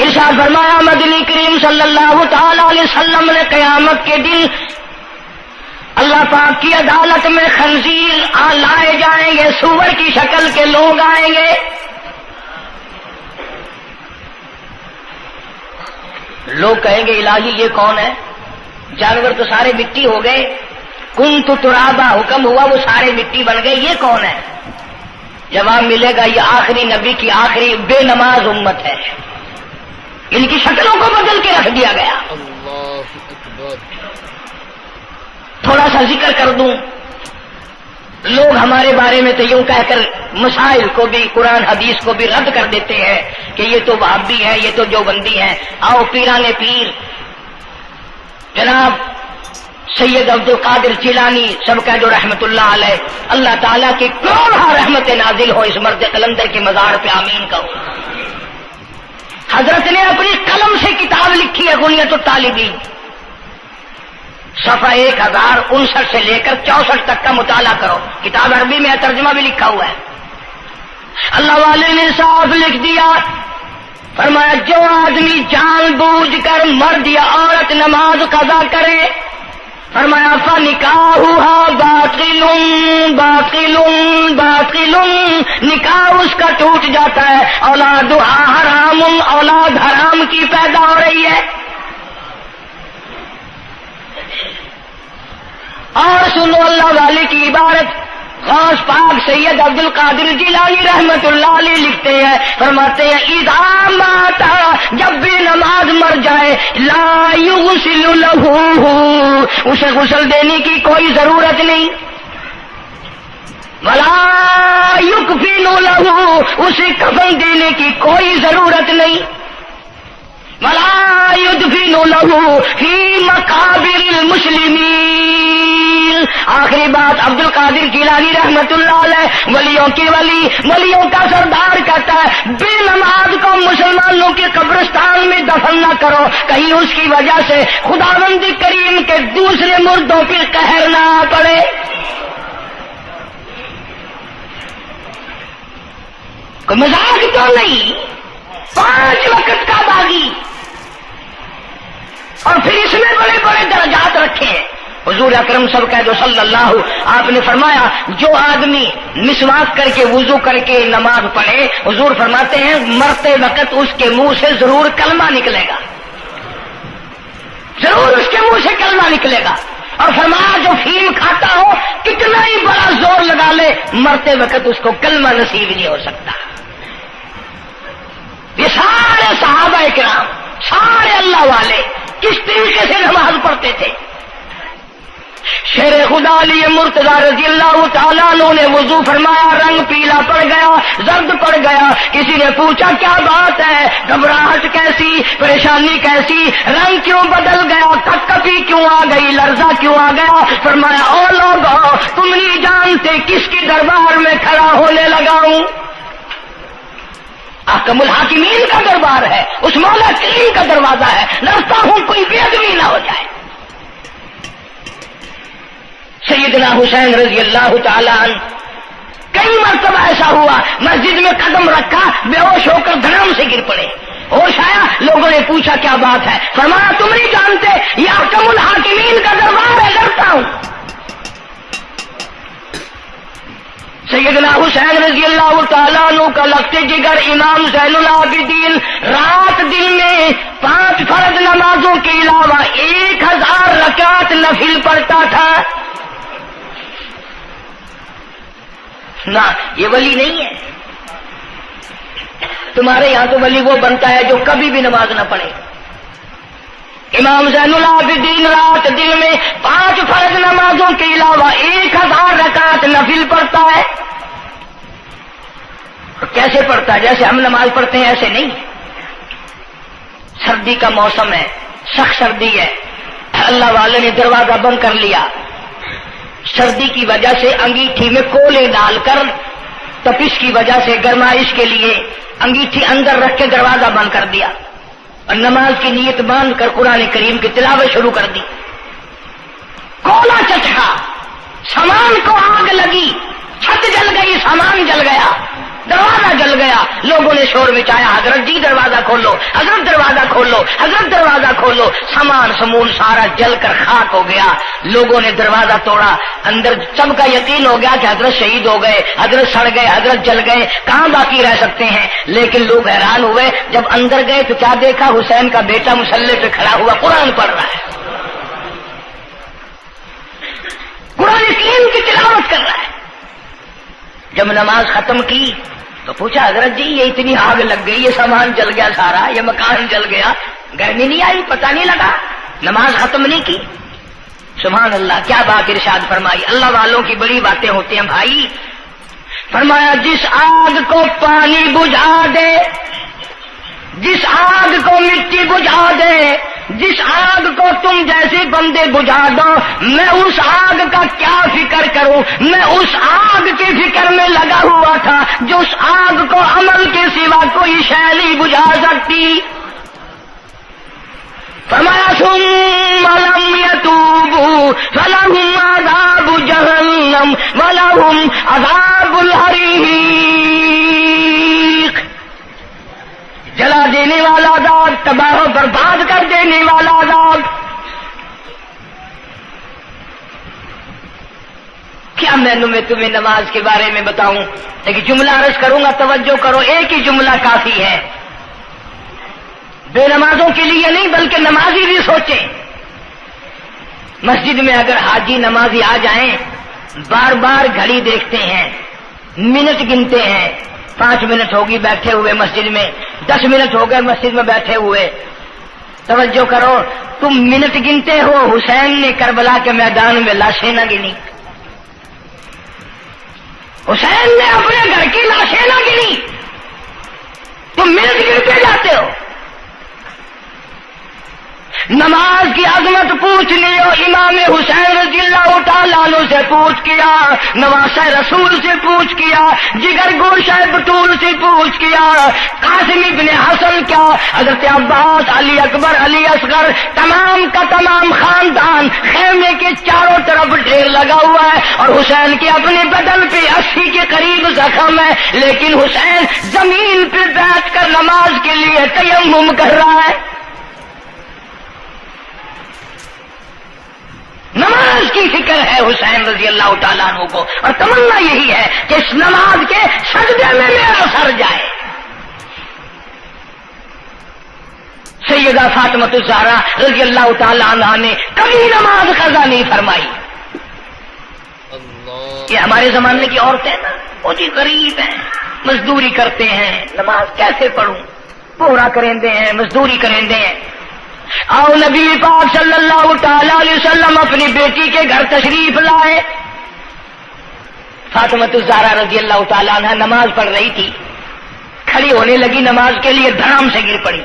ارشاد فرمایا مدنی کریم صلی اللہ تعالی علیہ وسلم نے قیامت کے دن اللہ پاک کی عدالت میں خنزیر لائے جائیں گے، سور کی شکل کے لوگ آئیں گے. لوگ کہیں گے الہی یہ کون ہے؟ جانور تو سارے مٹی ہو گئے، کنت ترابا حکم ہوا وہ سارے مٹی بن گئے، یہ کون ہے؟ جواب ملے گا یہ آخری نبی کی آخری بے نماز امت ہے، ان کی شکلوں کو بدل کے رکھ دیا گیا. اللہ اکبر. تھوڑا سا ذکر کر دوں، لوگ ہمارے بارے میں تو یوں کہہ کر مسائل کو بھی، قرآن حدیث کو بھی رد کر دیتے ہیں کہ یہ تو وہابی ہے، یہ تو دیوبندی ہے. آؤ پیران پیر جناب سید عبد القادر جیلانی سب کہہ دو رحمت اللہ علیہ. اللہ تعالیٰ کی کروڑ رحمت نازل ہو اس مرد قلندر کے مزار پہ، آمین کہو. حضرت نے اپنی قلم سے کتاب لکھی ہے غنیت الطالبین. صفحہ 1059 سے لے کر 64 تک کا مطالعہ کرو، کتاب عربی میں ترجمہ بھی لکھا ہوا ہے۔ اللہ والے نے صاف لکھ دیا، فرمایا جو آدمی جان بوجھ کر مرد یا عورت نماز قضا کرے، فرمایا فنکاحها باطل باطل باطل، نکاح اس کا ٹوٹ جاتا ہے، اولادها حرام، اولاد حرام کی پیدا ہو رہی ہے۔ اور سنو اللہ والے کی عبارت، غوث پاک سید عبد القادر جیلانی رحمت اللہ علیہ لکھتے ہیں، فرماتے ہیں اذا مات، جب بھی نماز مر جائے، لا یغسل لہ، اسے غسل دینے کی کوئی ضرورت نہیں، ولا یکفن لہ، اسے کفن دینے کی کوئی ضرورت نہیں، ولا یدفن لہ فی مقابر المسلمین۔ آخری بات عبد القادر جیلانی رحمت اللہ علیہ، ولیوں کی ولی، ولیوں کا سردار کہتا ہے بے نماز کو مسلمانوں کے قبرستان میں دفن نہ کرو، کہیں اس کی وجہ سے خداوند کریم کے دوسرے مردوں پہ قہر نہ پڑے۔ کوئی مذاق تو نہیں، 5 وقت کا باغی، اور پھر اس میں بڑے بڑے درجات رکھے ہیں۔ حضور اکرم صلی اللہ، آپ نے فرمایا جو آدمی مسواک کر کے وضو کر کے نماز پڑھے، حضور فرماتے ہیں مرتے وقت اس کے منہ سے ضرور کلمہ نکلے گا، ضرور اس کے منہ سے کلمہ نکلے گا۔ اور فرمایا جو فیم کھاتا ہو کتنا ہی بڑا زور لگا لے، مرتے وقت اس کو کلمہ نصیب نہیں ہو سکتا۔ یہ سارے صحابہ کرام، سارے اللہ والے کس طریقے سے نماز پڑھتے تھے۔ شیر خدا علی مرتضی رضی اللہ تعالیٰ عنہ نے وضو فرمایا، رنگ پیلا پڑ گیا، زرد پڑ گیا، کسی نے پوچھا کیا بات ہے، گھبراہٹ کیسی، پریشانی کیسی، رنگ کیوں بدل گیا، کپکپی کیوں آ گئی، لرزہ کیوں آ گیا؟ فرمایا او لوگو، تم نہیں جانتے کس کی دربار میں کھڑا ہونے لگا ہوں۔ احکم الحاکمین کا دربار ہے، اس مولا کریم کا دروازہ ہے، ڈرتا ہوں کوئی بے ادبی نہ ہو جائے۔ سیدنا حسین رضی اللہ تعالیٰ عنہ کئی مرتبہ ایسا ہوا، مسجد میں قدم رکھا، بے ہوش ہو کر دھڑام سے گر پڑے، ہوش آیا، لوگوں نے پوچھا کیا بات ہے، فرمایا تم نہیں جانتے یہ احکم الحاکمین کا دربار ہے، ڈرتا ہوں۔ سیدنا حسین رضی اللہ تعالیٰ عنہ کا لگتے جگر امام زین العابدین رات دن میں 5 فرض نمازوں کے علاوہ 1000 رکعت نفل پڑھتا تھا۔ نہ یہ ولی نہیں ہے، تمہارے یہاں تو ولی وہ بنتا ہے جو کبھی بھی نماز نہ پڑھے۔ امام زین العابدین رات دن میں 5 فرض نمازوں کے علاوہ 1000 رکعت نفل پڑھتا ہے۔ کیسے پڑھتا ہے؟ جیسے ہم نماز پڑھتے ہیں ایسے نہیں، سردی کا موسم ہے، سخت سردی ہے، اللہ والے نے دروازہ بند کر لیا، سردی کی وجہ سے انگیٹھی میں کولے ڈال کر، تپش کی وجہ سے گرمائش کے لیے انگیٹھی اندر رکھ کے دروازہ بند کر دیا، اور نماز کی نیت باندھ کر قرآن کریم کی تلاوت شروع کر دی۔ کولا چچا، سامان کو آگ لگی، چھت جل گئی، سامان جل گیا، دروازہ جل گیا، لوگوں نے شور مچایا، حضرت جی دروازہ کھولو، حضرت دروازہ کھولو، حضرت دروازہ کھولو، سامان سمون سارا جل کر خاک ہو گیا۔ لوگوں نے دروازہ توڑا، اندر سب کا یقین ہو گیا کہ حضرت شہید ہو گئے، حضرت سڑ گئے، حضرت جل گئے، کہاں باقی رہ سکتے ہیں؟ لیکن لوگ حیران ہوئے، جب اندر گئے تو کیا دیکھا؟ حسین کا بیٹا مصلی پہ کھڑا ہوا قرآن پڑھ رہا ہے، قرآن کریم کی تلاوت کر رہا ہے۔ جب نماز ختم کی تو پوچھا حضرت جی یہ اتنی آگ لگ گئی، یہ سامان جل گیا سارا، یہ مکان جل گیا، گرمی نہیں آئی، پتہ نہیں لگا، نماز ختم نہیں کی؟ سبحان اللہ، کیا بات ارشاد فرمائی۔ اللہ والوں کی بڑی باتیں ہوتی ہیں بھائی۔ فرمایا جس آگ کو پانی بجھا دے، جس آگ کو مٹی بجھا دے، جس آگ کو تم جیسے بندے بجھا دو، میں اس آگ کا کیا فکر کروں؟ میں اس آگ کی فکر میں لگا ہوا تھا جو اس آگ کو عمل کے سوا کوئی شے نہیں بجھا سکتی۔ فرمایا ثم لم يتوبوا فلہم عذاب جہنم ولہم عذاب الحریق، جلا دینے والا عذاب، تباہ و برباد کر دینے والا عذاب۔ کیا میں تمہیں نماز کے بارے میں بتاؤں؟ لیکن جملہ عرض کروں گا، توجہ کرو، ایک ہی جملہ کافی ہے، بے نمازوں کے لیے نہیں بلکہ نمازی بھی سوچیں۔ مسجد میں اگر حاجی نمازی آ جائیں، بار بار گھڑی دیکھتے ہیں، منٹ گنتے ہیں، 5 منٹ ہوگی بیٹھے ہوئے مسجد میں، 10 منٹ ہو گئے مسجد میں بیٹھے ہوئے۔ توجہ کرو، تم منٹ گنتے ہو، حسین نے کربلا کے میدان میں لاشیں نہ گنی، حسین نے اپنے گھر کی لاشیں نہ گنی، تم منٹ گنتے جاتے ہو۔ نماز کی عظمت پوچھ لیو، امام حسین رضی اللہ تعالیٰ عنہ سے پوچھ کیا، نواسہ رسول سے پوچھ کیا، جگر گوشہ بطول سے پوچھ کیا، قاسم ابن حسن کیا، حضرت عباس، علی اکبر، علی اصغر، تمام کا تمام خاندان خیمے کے چاروں طرف ڈھیر لگا ہوا ہے، اور حسین کے اپنے بدن پہ 80 کے قریب زخم ہے، لیکن حسین زمین پہ بیٹھ کر نماز کے لیے تیمم کر رہا ہے۔ نماز کی فکر ہے حسین رضی اللہ تعالیٰ عنہ کو، اور تمنا یہی ہے کہ اس نماز کے سجدے میں میرا سر جائے۔ سیدہ فاطمہ الزہرا رضی اللہ تعالیٰ عنہ نے کبھی نماز قضا نہیں فرمائی۔ یہ ہمارے زمانے کی عورتیں نا، وہ جی غریب ہیں، مزدوری کرتے ہیں، نماز کیسے پڑھوں، پورا کریں ہیں، مزدوری کریں ہیں۔ آؤ نبی پاک صلی اللہ تعالی علیہ وسلم اپنی بیٹی کے گھر تشریف لائے۔ فاطمہ الزہرا رضی اللہ تعالیٰ عنہ نماز پڑھ رہی تھی، کھڑی ہونے لگی نماز کے لیے، دھڑام سے گر پڑی،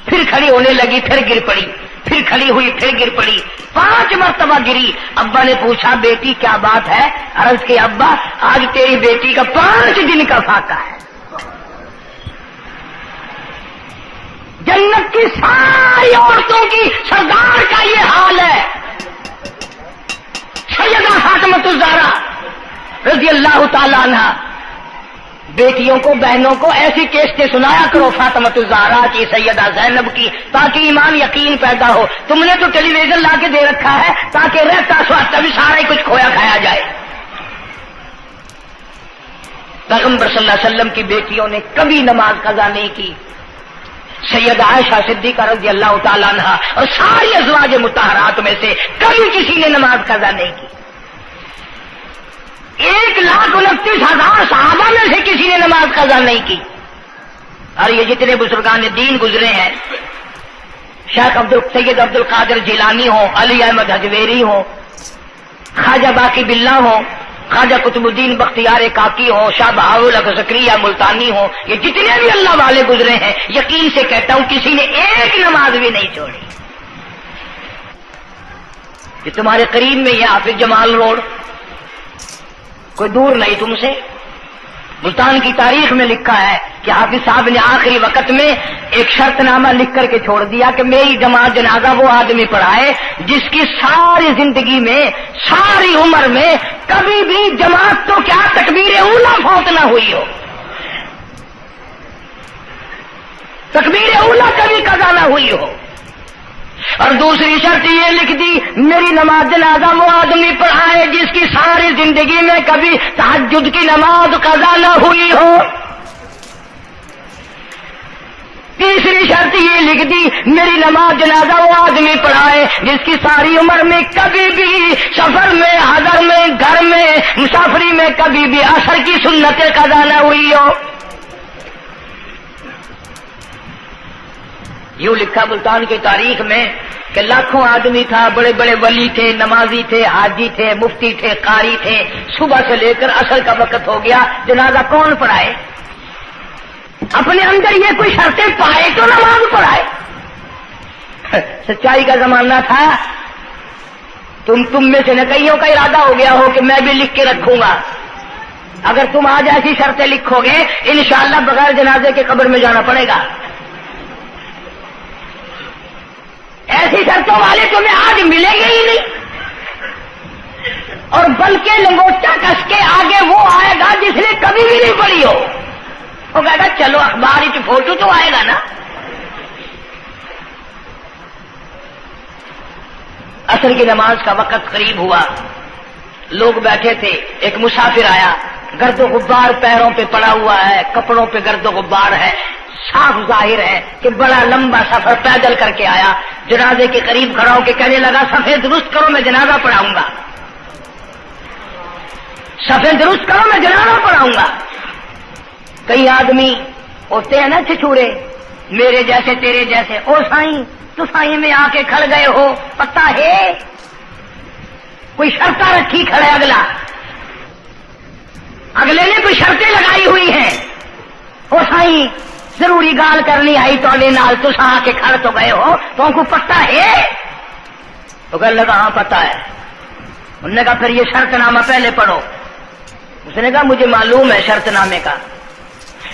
پھر کھڑی ہونے لگی، پھر گر پڑی، پھر کھڑی ہوئی، پھر گر پڑی، 5 مرتبہ گری۔ ابا نے پوچھا بیٹی کیا بات ہے؟ عرض کی ابا آج تیری بیٹی کا 5 دن کا فاقہ ہے، جنت کی ساری عورتوں کی سردار کا یہ حال ہے۔ سیدہ فاطمہ الزہرا رضی اللہ تعالیٰ عنہ، بیٹیوں کو، بہنوں کو ایسی کیسٹیں سنایا کرو فاطمہ الزہرا کی، سیدہ زینب کی، تاکہ ایمان یقین پیدا ہو۔ تم نے تو ٹیلی ویژن لا کے دے رکھا ہے تاکہ رہتا سوچتا بھی سارا ہی کچھ کھویا کھایا جائے۔ پیغمبر صلی اللہ علیہ وسلم کی بیٹیوں نے کبھی نماز قضا نہیں کی۔ سیدہ عائشہ صدیقہ رضی اللہ تعالیٰ عنہ اور ساری ازواج مطہرات میں سے کبھی کسی نے نماز قضا نہیں کی۔ 1,29,000 صحابہ میں سے کسی نے نماز قضا نہیں کی۔ اور یہ جتنے بزرگان دین گزرے ہیں، شیخ سید عبد القادر جیلانی ہوں، علی احمد حجویری ہوں، خواجہ باقی باللہ ہوں، خواجہ قطب الدین بختیار کاکی ہوں، شاہ بہاءالحق زکریا ملتانی ہوں، یہ جتنے بھی اللہ والے گزرے ہیں، یقین سے کہتا ہوں کسی نے ایک نماز بھی نہیں چھوڑی۔ یہ تمہارے قریب میں یہ حافظ جمال روڈ، کوئی دور نہیں تم سے، ملتان کی تاریخ میں لکھا ہے کہ حافظ صاحب نے آخری وقت میں ایک شرط نامہ لکھ کر کے چھوڑ دیا کہ میری جماعت جنازہ وہ آدمی پڑھائے جس کی ساری زندگی میں، ساری عمر میں کبھی بھی جماعت تو کیا تکبیر اولیٰ فوت نہ ہوئی ہو، تکبیر اولیٰ کبھی قضا نہ ہوئی ہو۔ اور دوسری شرط یہ لکھ دی میری نماز جنازہ وہ آدمی پڑھائے جس کی ساری زندگی میں کبھی تہجد کی نماز قضا نہ ہوئی ہو۔ تیسری شرط یہ لکھ دی میری نماز جنازہ وہ آدمی پڑھائے جس کی ساری عمر میں کبھی بھی سفر میں، حضر میں، گھر میں، مسافری میں کبھی بھی عصر کی سنت قضا نہ ہوئی ہو۔ یوں لکھا ملتان کی تاریخ میں کہ لاکھوں آدمی تھا، بڑے بڑے ولی تھے، نمازی تھے، حاجی تھے، مفتی تھے، قاری تھے، صبح سے لے کر عصر کا وقت ہو گیا، جنازہ کون پڑھائے؟ اپنے اندر یہ کوئی شرطیں پائے تو نماز پڑھائے۔ سچائی کا زمانہ تھا، تم میں سے نہ کئیوں کا ارادہ ہو گیا ہو کہ میں بھی لکھ کے رکھوں گا، اگر تم آج ایسی شرطیں لکھو گے انشاءاللہ بغیر جنازے کے قبر میں جانا پڑے گا۔ ایسی شرطوں والے تمہیں آج ملیں گے ہی نہیں۔ اور بلکہ لنگوٹا کس کے آگے وہ آئے گا جس نے کبھی بھی نہیں پڑھی ہو. وہ کہے گا چلو اخبار کی فوٹو تو آئے گا نا. عصر کی نماز کا وقت قریب ہوا، لوگ بیٹھے تھے، ایک مسافر آیا، گرد و غبار پیروں پہ پڑا ہوا ہے، کپڑوں پہ گرد و غبار ہے، صاف ظاہر ہے کہ بڑا لمبا سفر پیدل کر کے آیا. جنازے کے قریب کھڑا ہو کے کہنے لگا صفیں درست کرو میں جنازہ پڑھاؤں گا، صفیں درست کرو میں جنازہ پڑھاؤں گا. کئی آدمی ہوتے ہیں نا چھچورے، میرے جیسے تیرے جیسے، او سائیں تو سائیں میں آ کے کھڑ گئے ہو، پتہ ہے کوئی شرطیں رکھی کھڑے، اگلے نے کوئی شرطیں لگائی ہوئی ہیں. او سائیں ضروری گال کرنی آئی تو نال تو آ کے کھڑ تو گئے ہو، تو ان کو پتہ ہے؟ تو کہنے لگا ہاں پتہ ہے. انہوں نے کہا پھر یہ شرط نامہ پہلے پڑھو. اس نے کہا مجھے معلوم ہے شرط نامے کا.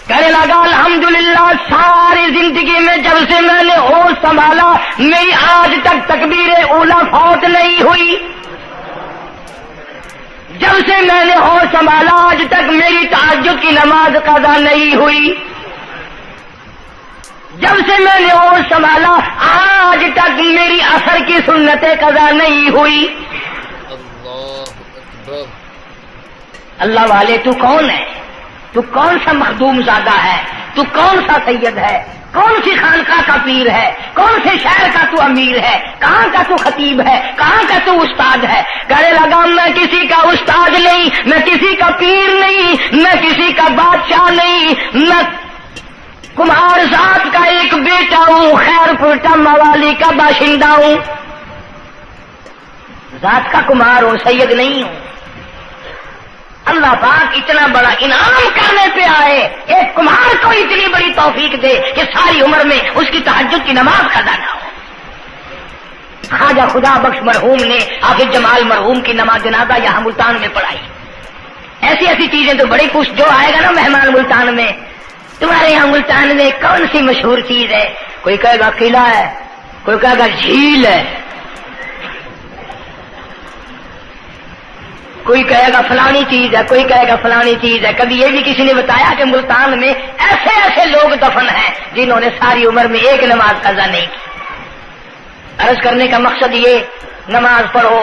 کہنے لگا الحمدللہ ساری زندگی میں جب سے میں نے ہوش سنبھالا میری آج تک تکبیر اولا فوت نہیں ہوئی. جب سے میں نے ہوش سنبھالا آج تک میری تہجد کی نماز قضا نہیں ہوئی. جب سے میں نے ہوش سنبھالا آج تک میری عصر کی سنتیں قضا نہیں ہوئی. اللہ والے تو کون ہے؟ تو کون سا مخدوم زادہ ہے؟ تو کون سا سید ہے؟ کون سی خانقاہ کا پیر ہے؟ کون سے شہر کا تو امیر ہے؟ کہاں کا تو خطیب ہے؟ کہاں کا تو استاد ہے؟ کہنے لگا میں کسی کا استاد نہیں، میں کسی کا پیر نہیں، میں کسی کا بادشاہ نہیں، میں کمہار ذات کا ایک بیٹا ہوں، خیر پورٹا موالی کا باشندہ ہوں، ذات کا کمہار ہوں، سید نہیں ہوں. اللہ پاک اتنا بڑا انعام کرنے پہ آئے، ایک کمہار کو اتنی بڑی توفیق دے کہ ساری عمر میں اس کی تہجد کی نماز قضا نہ ہو. خواجہ خدا بخش مرحوم نے حافظ جمال مرحوم کی نماز جنازہ یہاں ملتان میں پڑھائی. ایسی ایسی چیزیں تو بڑی کچھ جو آئے گا نا مہمان ملتان میں، تمہارے یہاں ملتان میں کون سی مشہور چیز ہے؟ کوئی کہے گا قلعہ ہے، کوئی کہے گا جھیل ہے، کوئی کہے گا فلانی چیز ہے، کوئی کہے گا فلانی چیز ہے. کبھی یہ بھی کسی نے بتایا کہ ملتان میں ایسے ایسے لوگ دفن ہیں جنہوں نے ساری عمر میں ایک نماز قضا نہیں کی. عرض کرنے کا مقصد یہ، نماز پڑھو،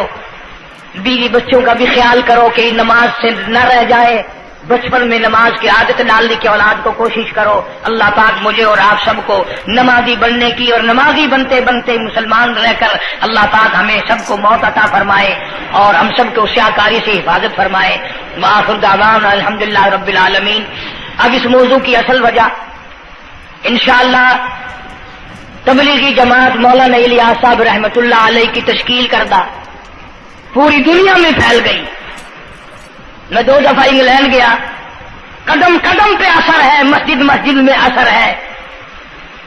بیوی بچوں کا بھی خیال کرو کہ نماز سے نہ رہ جائے. بچپن میں نماز کی عادت ڈالنے کی اولاد کو کوشش کرو. اللہ پاک مجھے اور آپ سب کو نمازی بننے کی اور نمازی بنتے بنتے مسلمان رہ کر اللہ پاک ہمیں سب کو موت عطا فرمائے اور ہم سب کو سیاکاری سے حفاظت فرمائے. وآخر دعوانا الحمدللہ رب العالمین. اب اس موضوع کی اصل وجہ انشاءاللہ تبلیغی جماعت مولانا الیاس صاحب رحمۃ اللہ علیہ کی تشکیل کردہ پوری دنیا میں پھیل گئی. میں 2 دفعہ انگلینڈ گیا، قدم قدم پہ اثر ہے، مسجد مسجد میں اثر ہے.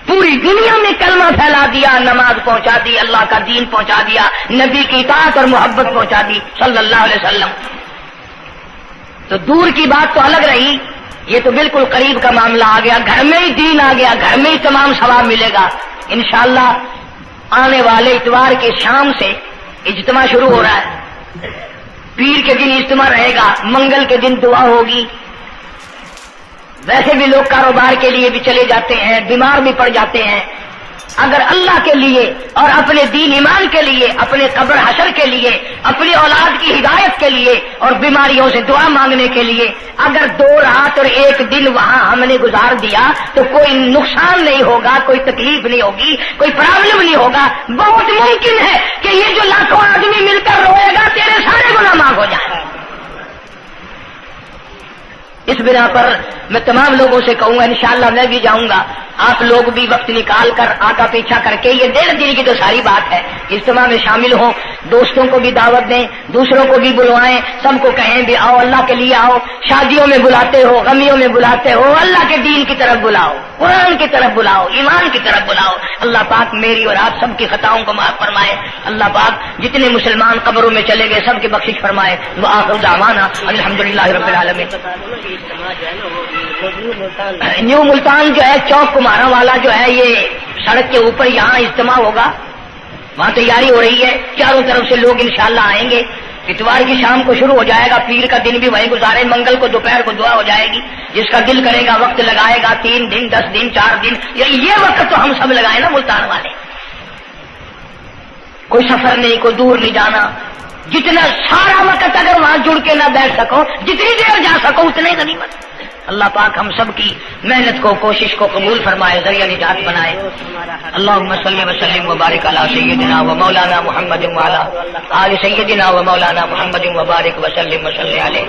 پوری دنیا میں کلمہ پھیلا دیا، نماز پہنچا دی، اللہ کا دین پہنچا دیا، نبی کی اطاعت اور محبت پہنچا دی صلی اللہ علیہ وسلم. تو دور کی بات تو الگ رہی، یہ تو بالکل قریب کا معاملہ آ گیا. گھر میں ہی دین آ گیا، گھر میں ہی تمام ثواب ملے گا انشاءاللہ. آنے والے اتوار کے شام سے اجتماع شروع ہو رہا ہے. پیر کے دن اجتماع رہے گا، منگل کے دن دعا ہوگی. ویسے بھی لوگ کاروبار کے لیے بھی چلے جاتے ہیں، بیمار بھی پڑ جاتے ہیں. اگر اللہ کے لیے اور اپنے دین ایمان کے لیے، اپنے قبر حشر کے لیے، اپنی اولاد کی ہدایت کے لیے اور بیماریوں سے دعا مانگنے کے لیے اگر 2 رات اور 1 دن وہاں ہم نے گزار دیا تو کوئی نقصان نہیں ہوگا، کوئی تکلیف نہیں ہوگی، کوئی پرابلم نہیں ہوگا. بہت ممکن ہے کہ یہ جو لاکھوں آدمی مل کر روئے گا تیرے سارے گناہ معاف ہو جائیں. اس بنا پر میں تمام لوگوں سے کہوں گا انشاءاللہ میں بھی جاؤں گا. آپ لوگ بھی وقت نکال کر آگا پیچھا کر کے، یہ 1.5 دن کی تو ساری بات ہے، اجتماع میں شامل ہوں. دوستوں کو بھی دعوت دیں، دوسروں کو بھی بلوائیں، سب کو کہیں بھی آؤ، اللہ کے لیے آؤ. شادیوں میں بلاتے ہو، غمیوں میں بلاتے ہو، اللہ کے دین کی طرف بلاؤ، قرآن کی طرف بلاؤ، ایمان کی طرف بلاؤ. اللہ پاک میری اور آپ سب کی خطاؤں کو معاف فرمائے. اللہ پاک جتنے مسلمان قبروں میں چلے گئے سب کی بخشش فرمائے. وآخر دعوانا الحمدللہ رب العالمین. نیو ملتان جو ہے چوک کمارا والا جو ہے، یہ سڑک کے اوپر یہاں اجتماع ہوگا. وہاں تیاری ہو رہی ہے، چاروں طرف سے لوگ انشاءاللہ آئیں گے. اتوار کی شام کو شروع ہو جائے گا، پیر کا دن بھی وہیں گزارے، منگل کو دوپہر کو دعا ہو جائے گی، جس کا دل کرے گا وقت لگائے گا، 3 دن 10 دن 4 دن، یہ وقت تو ہم سب لگائے نا ملتان والے، کوئی سفر نہیں، کوئی دور نہیں جانا، جتنا سارا وقت اگر وہاں جڑ کے نہ بیٹھ سکو، جتنی دیر جا سکو اتنے غنیمت۔ اللہ پاک ہم سب کی محنت کو، کوشش کو قبول فرمائے، ذریعہ نجات بنائے۔ اللہم صلی وسلم وبارک علی سیدنا و مولانا محمد وعلی آل سیدنا و مولانا محمد وبارک وسلم وصلی علیہ۔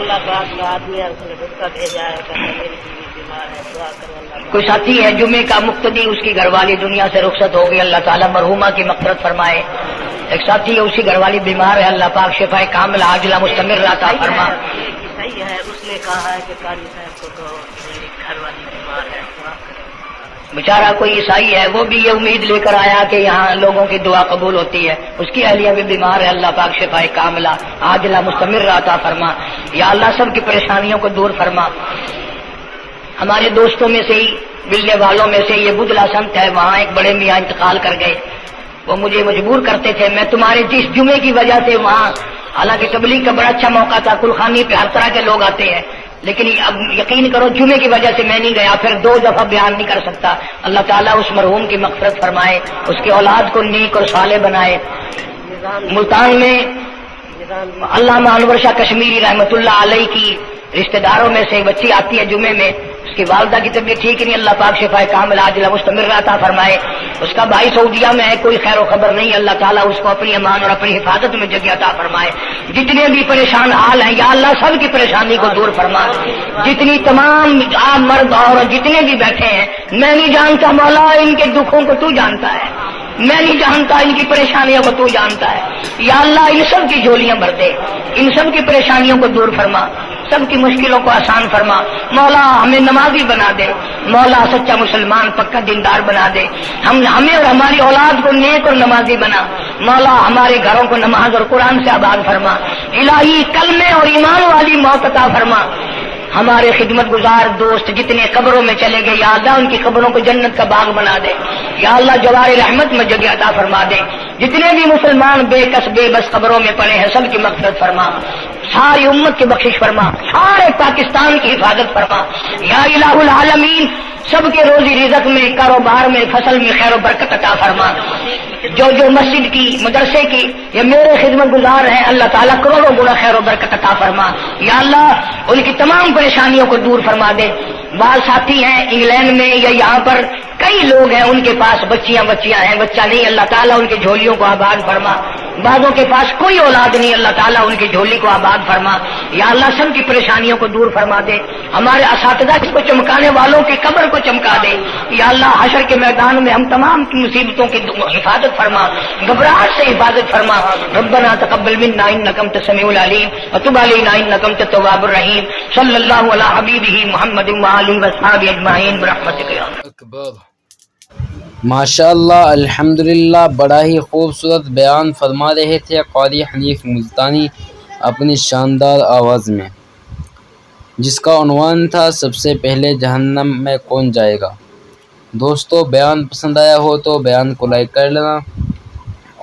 کوئی ساتھی ہے جمعے کا مقتدی، اس کی گھر والی دنیا سے رخصت ہو گئی، اللہ تعالیٰ مرحومہ کی مغفرت فرمائے۔ ایک ساتھی ہے، اسی گھر والی بیمار ہے، اللہ پاک شفائے کاملہ عاجلہ مستمر عطا فرما۔ صحیح ہے، اس نے کہا ہے کہ قاری صاحب کو تو میری گھر والی بیمار ہے، بیچارہ کوئی عیسائی ہے، وہ بھی یہ امید لے کر آیا کہ یہاں لوگوں کی دعا قبول ہوتی ہے، اس کی اہلیہ بھی بیمار ہے، اللہ پاک شفائے کاملہ عاجلہ مستمر عطا فرما۔ یا اللہ سب کی پریشانیوں کو دور فرما۔ ہمارے دوستوں میں سے ہی، ملنے والوں میں سے یہ بدلا سنت ہے، وہاں ایک بڑے میاں انتقال کر گئے، وہ مجھے مجبور کرتے تھے، میں تمہارے جس جمعے کی وجہ سے وہاں، حالانکہ تبلیغ کا بڑا اچھا موقع تھا، کلخانی پہ ہر طرح کے لوگ آتے ہیں، لیکن اب یقین کرو جمعے کی وجہ سے میں نہیں گیا، پھر 2 دفعہ بیان نہیں کر سکتا۔ اللہ تعالیٰ اس مرحوم کی مغفرت فرمائے، اس کی اولاد کو نیک اور صالح بنائے۔ ملتان میں علامہ انور شاہ کشمیری رحمۃ اللہ علیہ کی رشتہ داروں میں سے ایک بچی آتی ہے جمعے میں، اس کی والدہ کی طبیعت ٹھیک نہیں، اللہ پاک شفائے کاملہ عاجلہ مستمر عطا فرمائے۔ اس کا بھائی سعودیہ میں ہے، کوئی خیر و خبر نہیں، اللہ تعالیٰ اس کو اپنی امان اور اپنی حفاظت میں جگہ عطا فرمائے۔ جتنے بھی پریشان حال ہیں یا اللہ سب کی پریشانی کو دور فرما۔ جتنی تمام آپ مرد اور جتنے بھی بیٹھے ہیں، میں نہیں جانتا مولا ان کے دکھوں کو تو جانتا ہے، میں نہیں جانتا ان کی پریشانیوں کو تو جانتا ہے، یا اللہ ان سب کی جھولیاں بھر دے، ان سب کی پریشانیوں کو دور فرما، سب کی مشکلوں کو آسان فرما۔ مولا ہمیں نمازی بنا دے، مولا سچا مسلمان پکا دیندار بنا دے، ہمیں اور ہماری اولاد کو نیک اور نمازی بنا، مولا ہمارے گھروں کو نماز اور قرآن سے آباد فرما، الہی کلمے اور ایمان والی موت عطا فرما۔ ہمارے خدمت گزار دوست جتنے قبروں میں چلے گئے، یا اللہ ان کی قبروں کو جنت کا باغ بنا دے، یا اللہ جوار رحمت میں جگہ عطا فرما دے۔ جتنے بھی مسلمان بے کس بے بس قبروں میں پڑے ہیں، سب کی مغفرت فرما، ساری امت کی بخشش فرما، سارے پاکستان کی حفاظت فرما، یا الہ العالمین سب کے روزی رزق میں، کاروبار میں، فصل میں خیر و برکت عطا فرما۔ جو مسجد کی، مدرسے کی یہ میرے خدمت گزار ہیں، اللہ تعالیٰ کروڑوں گنا خیر و برکت عطا فرما، یا اللہ ان کی تمام پریشانیوں کو دور فرما دے۔ بعض ساتھی ہیں انگلینڈ میں یا یہاں پر کئی لوگ ہیں، ان کے پاس بچیاں ہیں، بچہ نہیں، اللہ تعالیٰ ان کی جھولیوں کو آباد فرما۔ بعضوں کے پاس کوئی اولاد نہیں، اللہ تعالیٰ ان کی جھولی کو آباد فرما، یا اللہ سب کی پریشانیوں کو دور فرما دے۔ ہمارے اساتذہ کو چمکانے والوں کی قبر کو چمکا دے، یا اللہ حشر کے میدان میں ہم تمام کی مصیبتوں کی حفاظت فرما، گھبراہٹ سے حفاظت فرما۔ ربنا تقبل منا انک انت السمیع العلیم وتب علینا انک انت التواب الرحیم۔ صلی اللہ علی حبیبہ محمد وآلہ وصحبہ اجمعین برحمتک یا اکبر۔ ماشاء اللہ، الحمدللہ، بڑا ہی خوبصورت بیان فرما رہے تھے قاری حنیف ملتانی اپنی شاندار آواز میں، جس کا عنوان تھا سب سے پہلے جہنم میں کون جائے گا۔ دوستو، بیان پسند آیا ہو تو بیان کو لائک کر لینا،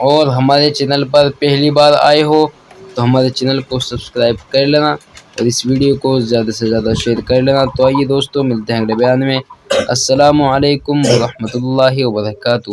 اور ہمارے چینل پر پہلی بار آئے ہو تو ہمارے چینل کو سبسکرائب کر لینا، اور اس ویڈیو کو زیادہ سے زیادہ شیئر کر لینا۔ تو آئیے دوستو، ملتے ہیں اگلے بیان میں۔ السلام علیکم ورحمۃ اللہ وبرکاتہ۔